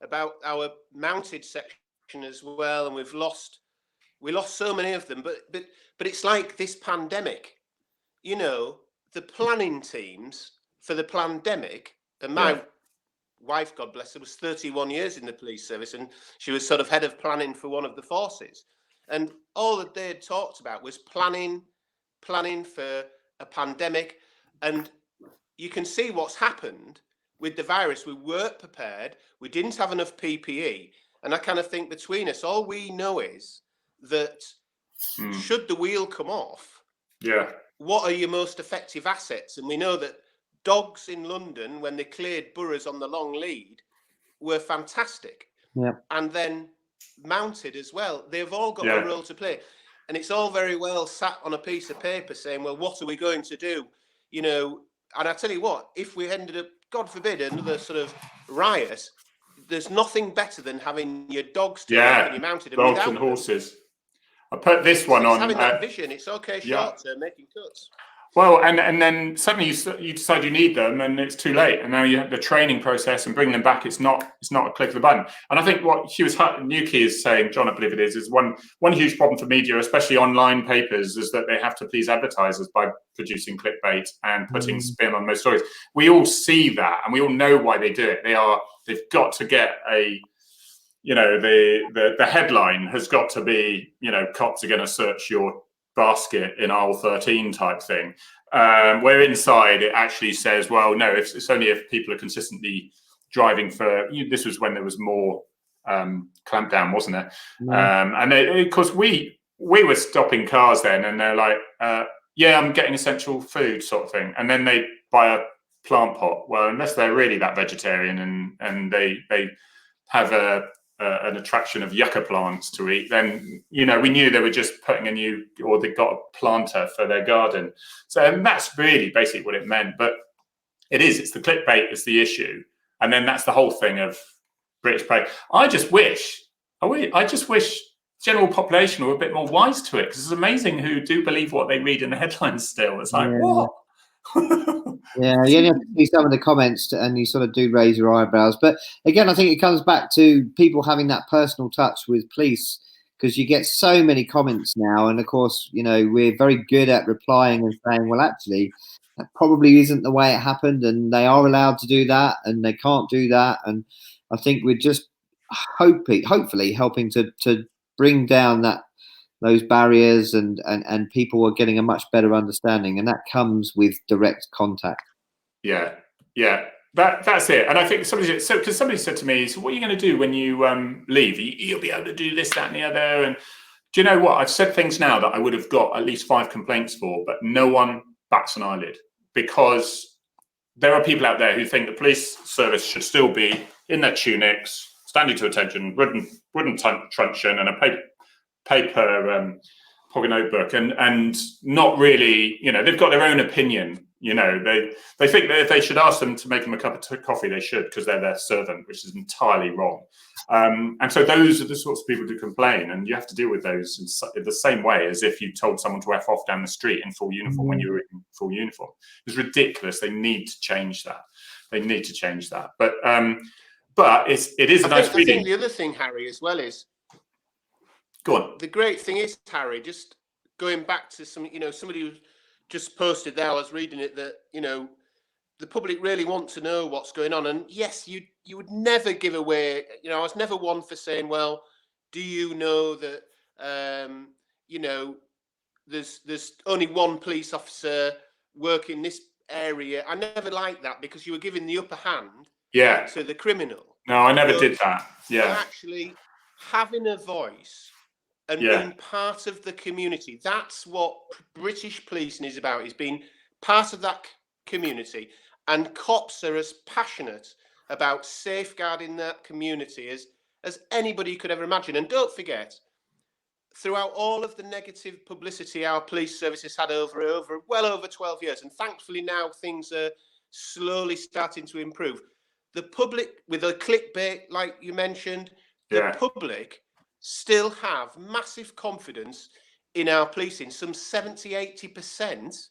about our mounted section as well, and we lost so many of them. But it's like this pandemic, the planning teams for the pandemic, and my wife, God bless her, was 31 years in the police service, and she was sort of head of planning for one of the forces. And all that they had talked about was planning for a pandemic. And you can see what's happened with the virus. We weren't prepared. We didn't have enough PPE. And I kind of think between us, all we know is that should the wheel come off, what are your most effective assets? And we know that dogs in London, when they cleared boroughs on the long lead, were fantastic. Yeah. And then mounted as well. They've all got a role to play. And it's all very well sat on a piece of paper saying, well, what are we going to do? And I tell you what, if we ended up, God forbid, another sort of riot, there's nothing better than having your dogs to and your mounted. Dogs and horses. I put this one on. Having that vision, it's okay short term, making cuts. Well, and then suddenly you decide you need them, and it's too late. And now you have the training process and bringing them back. It's not a click of the button. And I think what Hughes Newkey is saying, John, I believe it is one huge problem for media, especially online papers, is that they have to please advertisers by producing clickbait and putting spin on most stories. We all see that, and we all know why they do it. They've got to get a. The headline has got to be, cops are going to search your basket in aisle 13 type thing. Where inside it actually says, well, no, it's only if people are consistently driving for. This was when there was more clampdown, wasn't it? And of course we were stopping cars then, and they're like, yeah, I'm getting essential food sort of thing, and then they buy a plant pot. Well, unless they're really that vegetarian and they have an attraction of yucca plants to eat, then we knew they were just putting or they got a planter for their garden. So and that's really basically what it meant. But it's the clickbait is the issue, and then that's the whole thing of British prey. I just wish general population were a bit more wise to it, because it's amazing who do believe what they read in the headlines still. It's like, what? Yeah, you only have to see some of the comments and you sort of do raise your eyebrows. But again, I think it comes back to people having that personal touch with police, because you get so many comments now. And of course, we're very good at replying and saying, well, actually, that probably isn't the way it happened, and they are allowed to do that and they can't do that. And I think we're just hopefully helping to bring down those barriers, and people are getting a much better understanding, and that comes with direct contact. Yeah, that's it. And I think somebody said to me, so what are you going to do when you leave? You'll be able to do this, that, and the other. And do you know what? I've said things now that I would have got at least 5 complaints for, but no one bats an eyelid, because there are people out there who think the police service should still be in their tunics, standing to attention, wooden truncheon, and a paper pocket notebook, and not really, they've got their own opinion. They think that if they should ask them to make them a cup of coffee, they should, because they're their servant, which is entirely wrong. And so those are the sorts of people who complain, and you have to deal with those in the same way as if you told someone to F off down the street in full uniform when you were in full uniform. It's ridiculous. They need to change that. But it is a nice reading. I think the other thing, Harry, as well is, go on. The great thing is, Harry, just going back to somebody who just posted there, I was reading it, that, the public really want to know what's going on. And yes, you would never give away, I was never one for saying, well, do you know that, there's only one police officer working this area. I never liked that, because you were giving the upper hand to the criminal. No, I never did that. Yeah. Actually having a voice and being part of the community. That's what British policing is about, is being part of that community. And cops are as passionate about safeguarding that community as anybody could ever imagine. And don't forget, throughout all of the negative publicity our police service has had over well over 12 years, and thankfully now things are slowly starting to improve. The public, with a clickbait, like you mentioned, the public still have massive confidence in our policing. Some 70-80%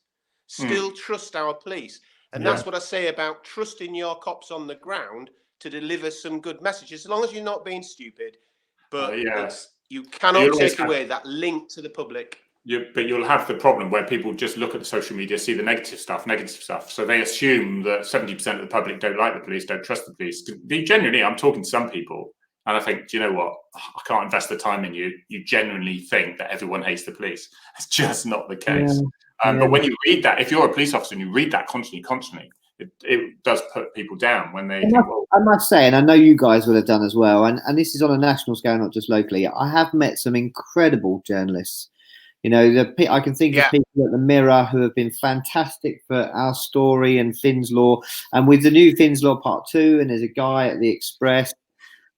still trust our police. And that's what I say about trusting your cops on the ground to deliver some good messages, as long as you're not being stupid. But you cannot take away that link to the public. But you'll have the problem where people just look at the social media, see the negative stuff. So they assume that 70% of the public don't like the police, don't trust the police. Genuinely, I'm talking to some people, and I think, do you know what? I can't invest the time in you. You genuinely think that everyone hates the police. It's just not the case. But when you read that, if you're a police officer and you read that constantly, it does put people down when they think, well, I must say, and I know you guys would have done as well, and this is on a national scale, not just locally. I have met some incredible journalists. I can think of people at the Mirror who have been fantastic for our story and Finn's Law, and with the new Finn's Law Part 2, and there's a guy at the Express.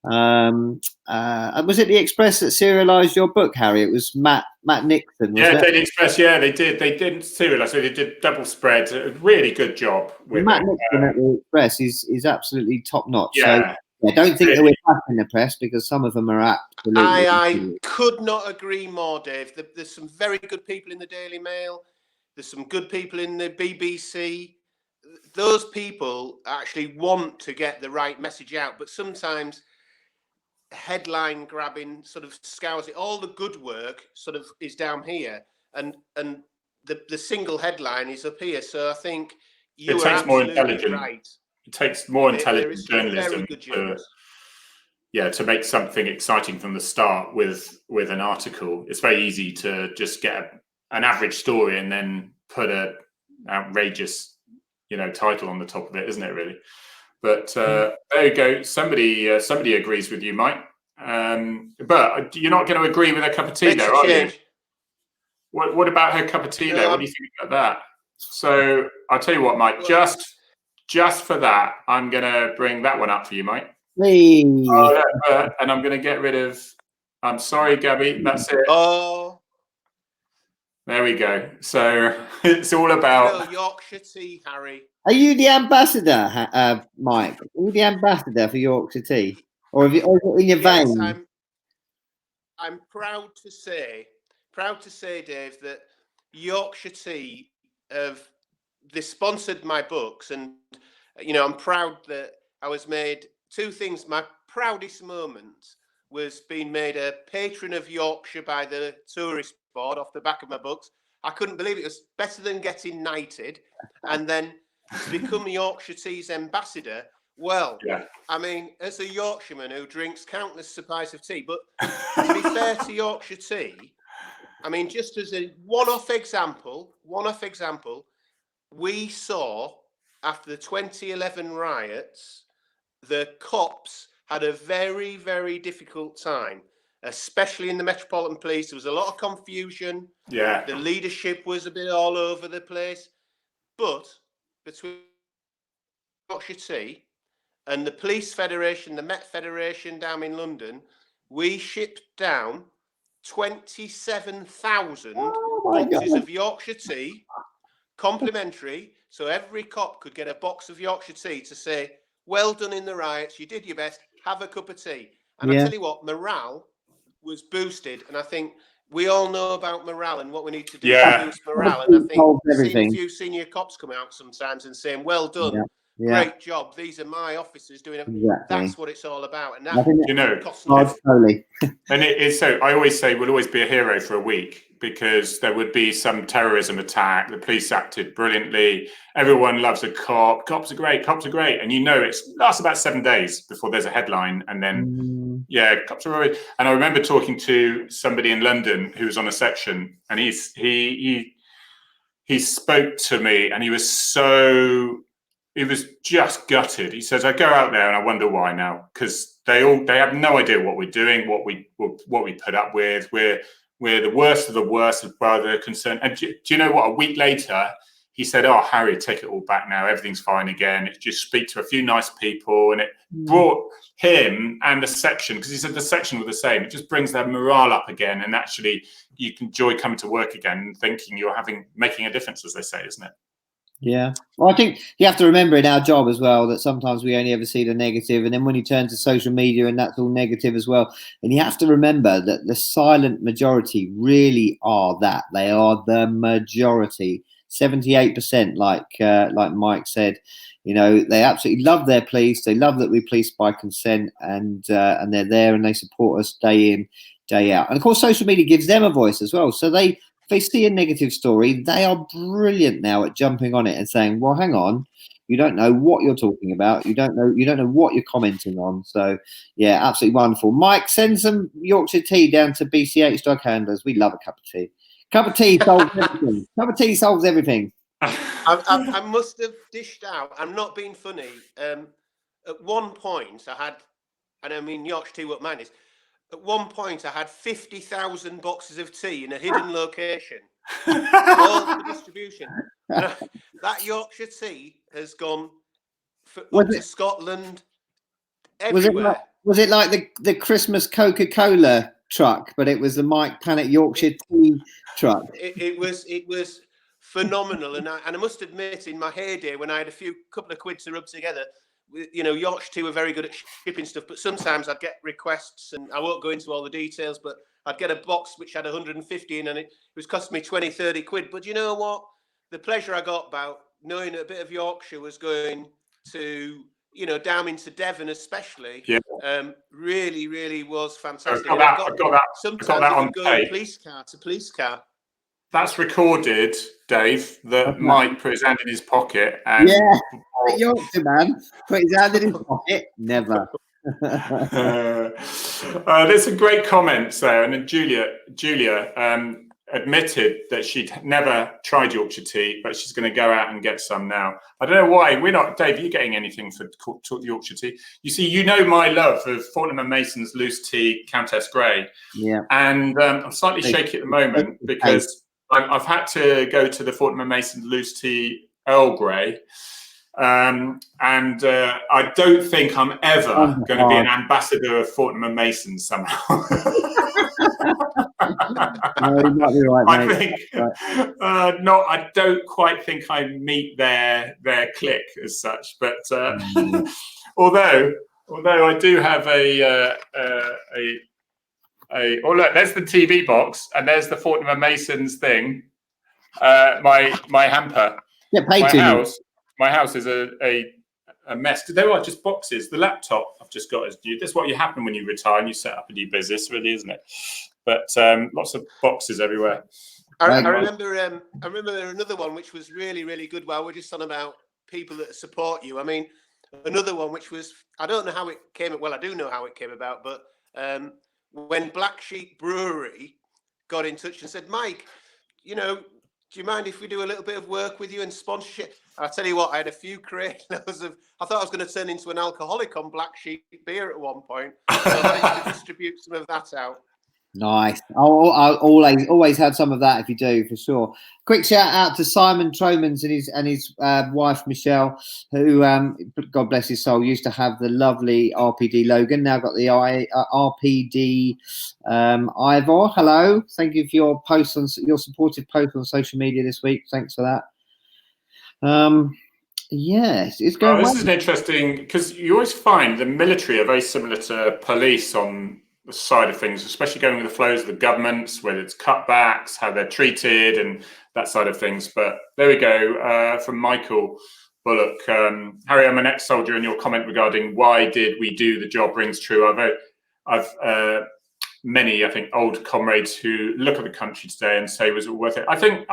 Was it the Express that serialized your book, Harry? It was Matt Nixon. Daily Express. Yeah, they did serialize. So they did double spread. A really good job with Matt Nixon at the Express is absolutely top notch. Yeah. So I don't think that we're back in the press, because some of them are absolutely. I could not agree more, Dave. There's some very good people in the Daily Mail. There's some good people in the BBC. Those people actually want to get the right message out, but sometimes headline grabbing sort of scours it. All the good work sort of is down here, and the single headline is up here. So I think you are absolutely right. It takes more intelligent journalism to make something exciting from the start with an article. It's very easy to just get an average story and then put a outrageous, title on the top of it, isn't it? Really. But there you go. Somebody agrees with you, Mike. But you're not going to agree with her cup of tea, Makes there, a are you? change. What about her cup of tea, No, there? What do you think about that? So I'll tell you what, Mike. Well- just for that, I'm going to bring that one up for you, Mike. Please. And I'm going to get rid of. I'm sorry, Gabby. That's it. Oh, There we go. So it's all about Yorkshire tea, Harry. Are you the ambassador, Mike? Are you the ambassador for Yorkshire tea, or is it in your Yes, vein? I'm proud to say, Dave, that Yorkshire Tea they sponsored my books, and I'm proud that I was made two things. My proudest moment was being made a patron of Yorkshire by the tourist board off the back of my books. I couldn't believe it. It was better than getting knighted, and then to become Yorkshire Tea's ambassador. Well, yeah. I mean, as a Yorkshireman who drinks countless supplies of tea, but to be fair to Yorkshire Tea, I mean, just as a one-off example, we saw after the 2011 riots, the cops had a very, very difficult time, especially in the Metropolitan Police. There was a lot of confusion. Yeah. The leadership was a bit all over the place. But between Yorkshire Tea and the Police Federation, the Met Federation down in London, we shipped down 27,000 boxes of Yorkshire Tea, complimentary, so every cop could get a box of Yorkshire Tea to say, well done in the riots, you did your best, have a cup of tea. And I tell you what, morale was boosted, and I think we all know about morale and what we need to do to boost morale. And I think seeing a few senior cops come out sometimes and saying, well done, great job, these are my officers doing it. That's what it's all about. And that costs totally. And it's so I always say we'll always be a hero for a week, because there would be some terrorism attack. The police acted brilliantly. Everyone loves a cop. Cops are great. And it lasts about 7 days before there's a headline. And then, cops are great. And I remember talking to somebody in London who was on a section, and he spoke to me, and he was just gutted. He says, I go out there and I wonder why now, because they have no idea what we're doing, what we put up with. We're the worst of the worst as far as they're concerned. And do you know what? A week later, he said, oh, Harry, take it all back now. Everything's fine again. It's just speak to a few nice people. And it brought him and the section, because he said the section were the same. It just brings their morale up again. And actually, you can enjoy coming to work again and thinking you're making a difference, as they say, isn't it? Yeah. Well, I think you have to remember in our job as well that sometimes we only ever see the negative, and then when you turn to social media and that's all negative as well. And you have to remember that the silent majority really are that. They are the majority. 78%, like Mike said, they absolutely love their police. They love that we police by consent, and they're there and they support us day in, day out. And of course, social media gives them a voice as well. So if they see a negative story, they are brilliant now at jumping on it and saying, well, hang on, you don't know what you're talking about. You don't know what you're commenting on. So yeah, absolutely wonderful. Mike, send some Yorkshire tea down to BCH Drug Handlers. We love a cup of tea. Cup of tea solves everything. Cup of tea solves everything. I must have dished out. I'm not being funny. At one point I had, and I mean Yorkshire tea, what mine is. At one point, I had 50,000 boxes of tea in a hidden location, all for distribution. That Yorkshire tea has gone up to Scotland, everywhere. Was it like the Christmas Coca-Cola truck, but it was the Mike Pannett Yorkshire tea truck? It was phenomenal, and I must admit, in my heyday, when I had a couple of quid to rub together, Yorkshire tea were very good at shipping stuff, but sometimes I'd get requests, and I won't go into all the details, but I'd get a box which had 150 in, and it was costing me 20, 30 quid. But you know what? The pleasure I got about knowing a bit of Yorkshire was going to, down into Devon especially, really, really was fantastic. I've got that. Sometimes I would go police car to police car. That's recorded, Dave, that Mike put his hand in his pocket. And Yorkshire man put his hand in his pocket. Never. There's some great comments there. And then Julia, admitted that she'd never tried Yorkshire tea, but she's going to go out and get some now. I don't know why we're not. Dave, are you getting anything for Yorkshire tea? You see, you know my love of Fortnum & Mason's loose tea Countess Grey. Yeah. And I'm slightly shaky at the moment because I've had to go to the Fortnum & Mason loose tea Earl Grey. And I don't think I'm ever going to be an ambassador of Fortnum & Mason somehow. No, you might be right, I mate. think I don't quite think I meet their clique as such. But although I do have oh look, there's the TV box and there's the Fortnum & Mason's thing. My hamper. Get paid to you. My house is a mess. There are just boxes. The laptop I've just got is new. That's what you happen when you retire and you set up a new business, really, isn't it? But lots of boxes everywhere. I remember another one which was really, really good. While we're just on about people that support you, I mean, another one which was, I don't know how it came. Well, I do know how it came about, but when Black Sheep Brewery got in touch and said, Mike, do you mind if we do a little bit of work with you and sponsorship? I'll tell you what, I had a few crate loads of. I thought I was going to turn into an alcoholic on Black Sheep beer at one point. So I managed to distribute some of that out. Nice. I'll always have some of that if you do, for sure. Quick shout out to Simon Tromans and his wife Michelle, who God bless his soul, used to have the lovely RPD Logan. Now got the RPD Ivor. Hello, thank you for your posts on your supportive post on social media this week. Thanks for that. Yes, it's going. This is interesting because you always find the military are very similar to police on the side of things, especially going with the flows of the governments, whether it's cutbacks, how they're treated, and that side of things. But there we go from Michael Bullock. Harry, I'm an ex-soldier, and your comment regarding why did we do the job rings true. I've many, I think, old comrades who look at the country today and say, was it worth it? I think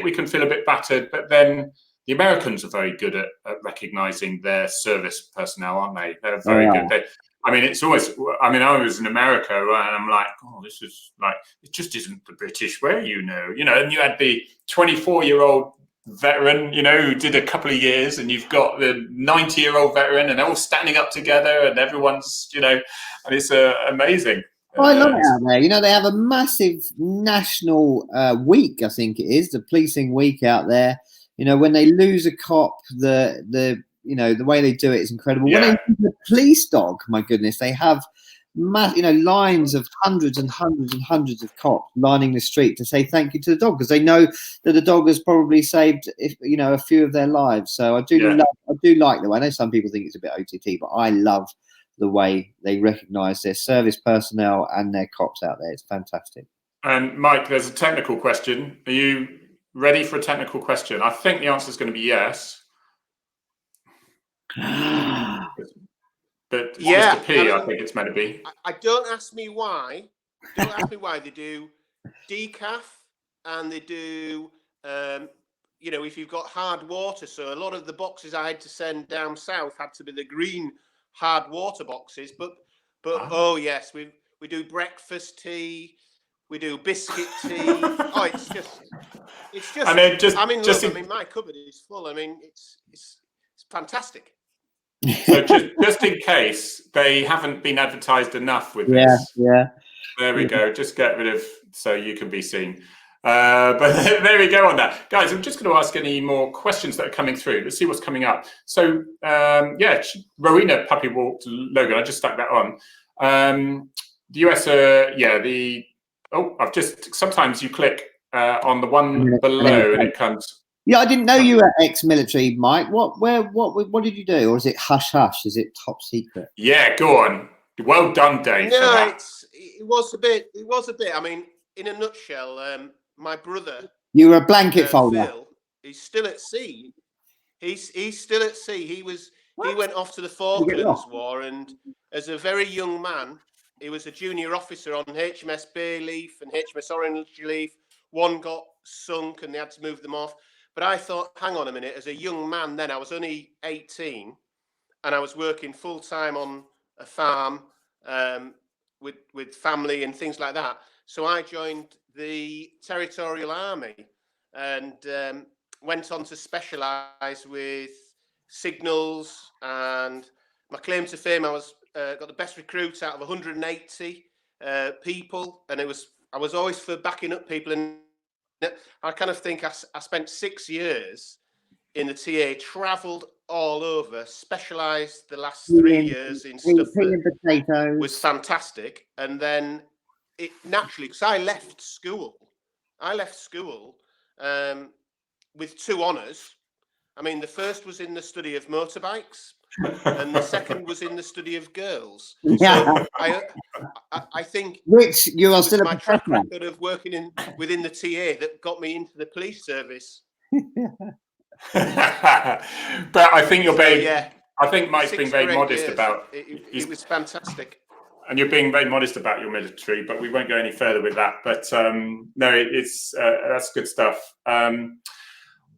we can feel a bit battered, but then the Americans are very good at recognizing their service personnel, aren't they? They're very good. It's always, I was in America and I'm like, oh, this is like, it just isn't the British way, and you had the 24-year-old veteran, who did a couple of years, and you've got the 90-year-old veteran, and they're all standing up together, and everyone's, and it's amazing. I love it out there. They have a massive national week, I think it is, the policing week out there. When they lose a cop, the way they do it is incredible. Yeah. When they use a police dog, my goodness, they have lines of hundreds and hundreds and hundreds of cops lining the street to say thank you to the dog, because they know that the dog has probably saved a few of their lives. So I do like the way. I know some people think it's a bit OTT, but I love the way they recognise their service personnel and their cops out there. It's fantastic. And Mike, there's a technical question. Are you ready for a technical question? I think the answer is going to be yes. But yeah, Mr. P, I think it's meant to be. I don't ask me why. Don't ask me why. They do decaf and they do, if you've got hard water. So a lot of the boxes I had to send down south had to be the green hard water boxes. But oh yes, we do breakfast tea. We do biscuit tea. Oh, it's just. My cupboard is full. It's fantastic. So just in case they haven't been advertised enough with this. Yeah. There we go. Just get rid of so you can be seen. But there we go on that. Guys, I'm just going to ask any more questions that are coming through. Let's see what's coming up. So, Rowena Puppy Walked Logan. I just stuck that on. The US, sometimes you click on the one below and it comes. Yeah, I didn't know you were ex-military, Mike. What did you do? Or is it hush hush? Is it top secret? Yeah, go on. Well done, Dave. No, it was a bit. In a nutshell, my brother. You were a blanket folder. Phil, he's still at sea. He's still at sea. He went off to the Falklands War, and as a very young man, he was a junior officer on HMS Bayleaf and HMS Orange Leaf. One got sunk, and they had to move them off. But I thought, hang on a minute, as a young man then, I was only 18, and I was working full-time on a farm with family and things like that. So I joined the Territorial Army and went on to specialise with signals. And my claim to fame, I was got the best recruit out of 180 people, and I was always for backing up people. And I kind of think I spent 6 years in the TA, travelled all over, specialised the last 3 years in stuff that was fantastic. And then it naturally, because I left school with 2 honours. I mean, the first was in the study of motorbikes, and the second was in the study of girls. Yeah. So I think Which you are it was still my track record of working within the TA that got me into the police service. But I think you're being. Yeah, I think Mike's being very modest years. about. It was fantastic. And you're being very modest about your military, but we won't go any further with that. But no, it's that's good stuff.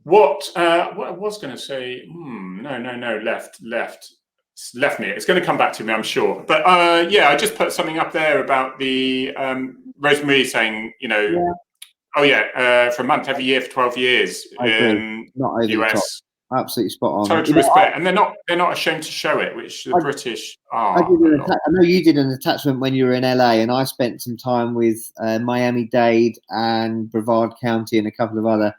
What I was going to say? No, left me. It's going to come back to me, I'm sure. But yeah, I just put something up there about the Rosemary saying, oh yeah, for a month every year for 12 years in not over US. the top. Absolutely spot on. Total respect, and they're not ashamed to show it, which the British are. I know you did an attachment when you were in LA, and I spent some time with Miami-Dade and Brevard County and a couple of other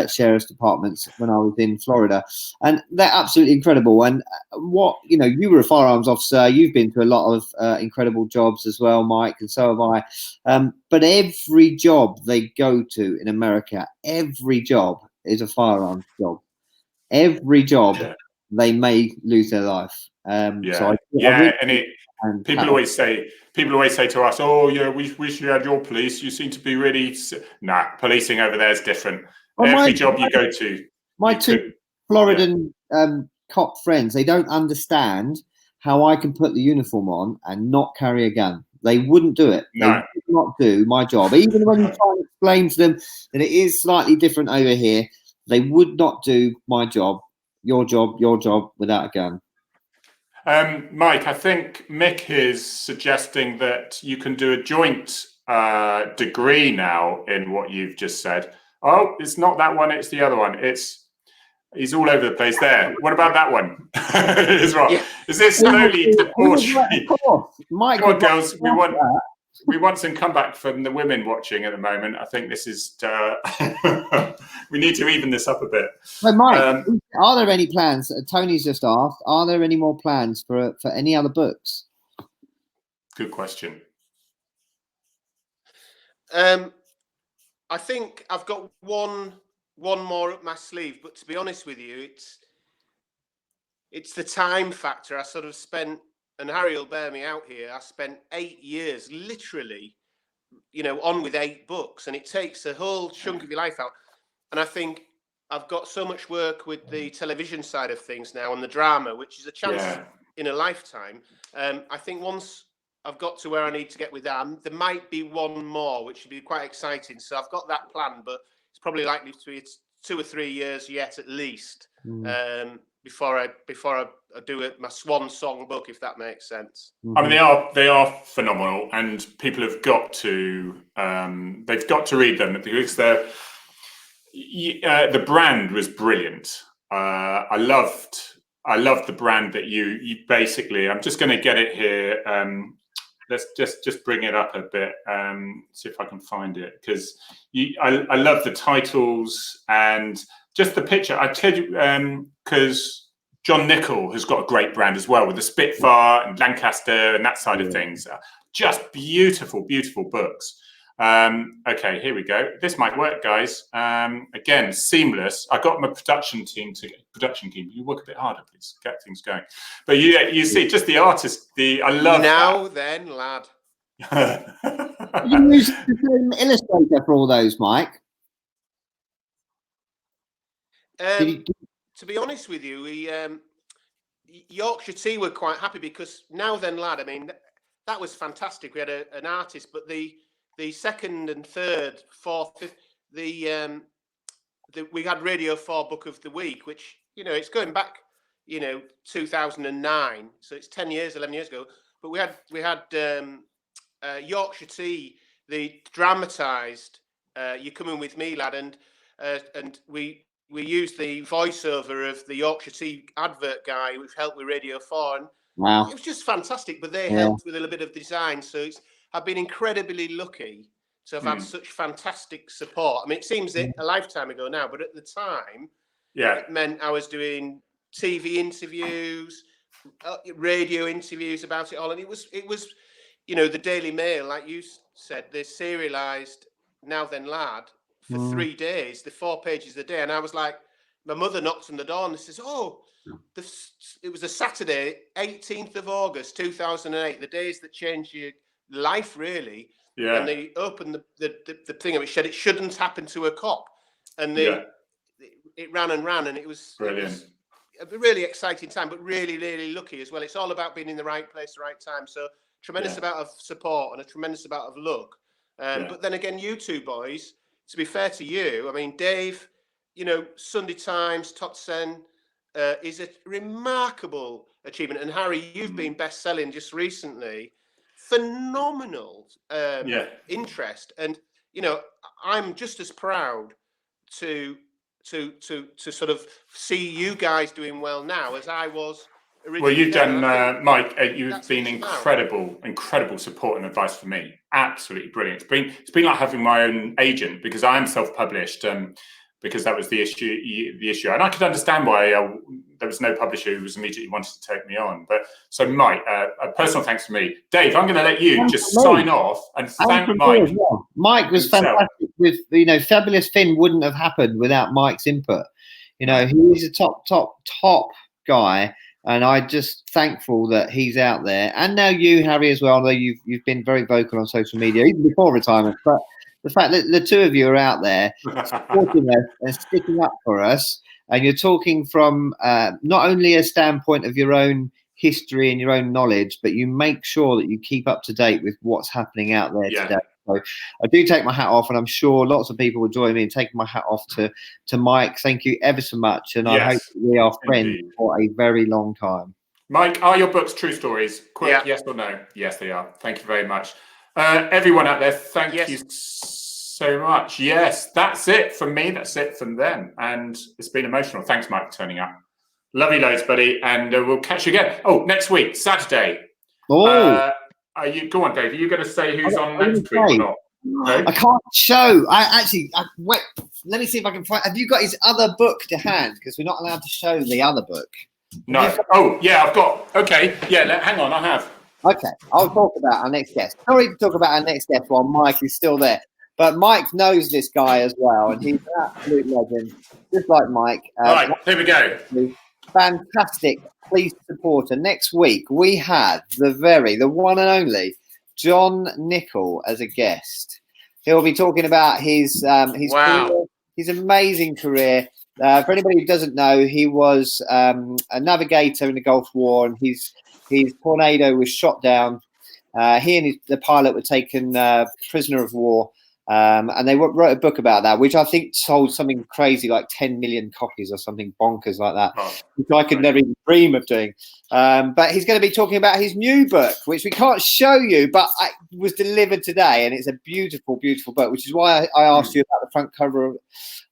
sheriff's departments when I was in Florida, and they're absolutely incredible. And you were a firearms officer. You've been to a lot of incredible jobs as well, Mike, and so have I. But every job they go to in America, every job is a firearms job. Every job, they may lose their life. People always say to us, "Oh, yeah, we should have your police. You seem to be really." Nah, policing over there is different. Every job you go to. My 2 Floridan cop friends, they don't understand how I can put the uniform on and not carry a gun. They wouldn't do it. No. They would not do my job, even when you try and explain to them that it is slightly different over here. They would not do my job, your job without a gun. Mike, I think Mick is suggesting that you can do a joint degree now in what you've just said. Oh, it's not that one, it's the other one. He's all over the place there. What about that one as well? Yeah. Is this slowly debauchery? Mike, come on, girls, we want some comeback from the women watching at the moment. I think this is we need to even this up a bit. So, Mike, are there any plans? Tony's just asked. Are there any more plans for any other books? Good question. I think I've got one more up my sleeve, but to be honest with you, it's the time factor. I sort of spent, and Harry will bear me out here, I spent 8 years literally, on with 8 books, and it takes a whole chunk of your life out. And I think I've got so much work with the television side of things now and the drama, which is a chance in a lifetime. I think once I've got to where I need to get with that, there might be one more, which would be quite exciting. So I've got that planned, but it's probably likely to be 2 or 3 years yet at least. Before I do my swan song book, if that makes sense. I mean, they are phenomenal, and people have got to they've got to read them because the brand was brilliant. I loved the brand that you basically. I'm just going to get it here. Let's just bring it up a bit. See if I can find it, because I love the titles and just the picture. I tell you, because John Nichol has got a great brand as well with the Spitfire and Lancaster and that side of things. Just beautiful, beautiful books. Okay, here we go. This might work, guys. Again, seamless. I got my production team. You work a bit harder, please. Get things going. But you see, just the artist. I love now. That. Then, lad. You use the same illustrator for all those, Mike. To be honest with you, Yorkshire Tea were quite happy because Now Then Lad, I mean, that was fantastic. We had an artist, but the second and third, fourth, fifth, we had Radio 4 Book of the Week, which, it's going back, 2009. So it's 11 years ago. But we had Yorkshire Tea the dramatised "You're Coming With Me, Lad," and we used the voiceover of the Yorkshire Tea advert guy who's helped with Radio 4, and Wow. it was just fantastic. But they helped with a little bit of design, so I've been incredibly lucky to have had such fantastic support. I mean, it seems a lifetime ago now, but at the time, it meant I was doing TV interviews, radio interviews about it all, and it was, you know, the Daily Mail, like you said, they serialised Now Then Lad for 3 days, the 4 pages a day, and I was like, my mother knocked on the door and says, "Oh, it was a Saturday, 18th of August, 2008, the days that changed your life, really." Yeah. And they opened the thing and it said it shouldn't happen to a cop, and it ran and ran, and it was brilliant. A really exciting time, but really, really lucky as well. It's all about being in the right place, the right time. So tremendous amount of support and a tremendous amount of luck. But then again, you two boys, to be fair to you, I mean, Dave, you know, Sunday Times, Top 10 is a remarkable achievement. And Harry, you've been best-selling just recently. Phenomenal interest, and you know, I'm just as proud to sort of see you guys doing well now as I was originally. Well, you've done, Mike. You've been incredible support and advice for me. Absolutely brilliant. It's been like having my own agent, because I am self-published. Because that was the issue, and I could understand why there was no publisher who was immediately wanted to take me on. But so, Mike, a personal thanks for me. Dave, I'm going to let you just sign off and thank Mike. Mike was fantastic. With, you know, Fabulous Finn wouldn't have happened without Mike's input. You know, he's a top guy, and I'm just thankful that he's out there. And now you, Harry, as well. Although you've been very vocal on social media even before retirement, but the fact that the two of you are out there supporting us and sticking up for us, and you're talking from not only a standpoint of your own history and your own knowledge, but you make sure that you keep up to date with what's happening out there today. So I do take my hat off, and I'm sure lots of people will join me in taking my hat off to Mike. Thank you ever so much, and I hope we are friends for a very long time. Mike, are your books true stories? Quick, yes or no? Yes, they are. Thank you very much. Everyone out there, thank you so much. Yes, that's it from me. That's it from them. And it's been emotional. Thanks, Mike, for turning up. Love you loads, buddy. And we'll catch you again. Oh, next week, Saturday. Are you, go on, Dave. Are you going to say who's on next week or not? No? I can't show. Wait, let me see if I can find. Have you got his other book to hand? Because we're not allowed to show the other book. No. Oh, yeah, I've got. Okay. Yeah, hang on. I have. Okay, I'll talk about our next guest. Sorry to talk about our next guest while Mike is still there. But Mike knows this guy as well, and he's an absolute legend, just like Mike. All right, here we go. Fantastic police supporter. Next week, we have the one and only John Nichol as a guest. He'll be talking about his career, his amazing career. For anybody who doesn't know, he was a navigator in the Gulf War, and his Tornado was shot down. He and the pilot were taken prisoner of war, and they wrote a book about that, which I think sold something crazy like 10 million copies or something bonkers like that, which I could never even dream of doing. But he's going to be talking about his new book, which we can't show you, but it was delivered today, and it's a beautiful, beautiful book, which is why I asked you about the front cover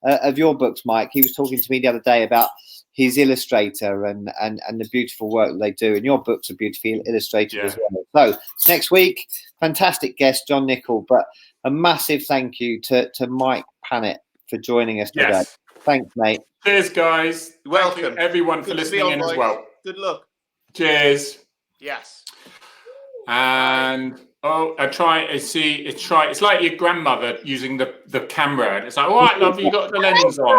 of your books, Mike. He was talking to me the other day about his illustrator and the beautiful work that they do, and your books are beautifully illustrated as well. So next week, fantastic guest John Nichol, but a massive thank you to Mike Pannett for joining us today. Thanks, mate. Cheers, guys. Welcome. Thank you, everyone, for listening in as well. Good luck. Cheers. Yes. And it's like your grandmother using the camera, and it's like, all right, love, you got the lens on.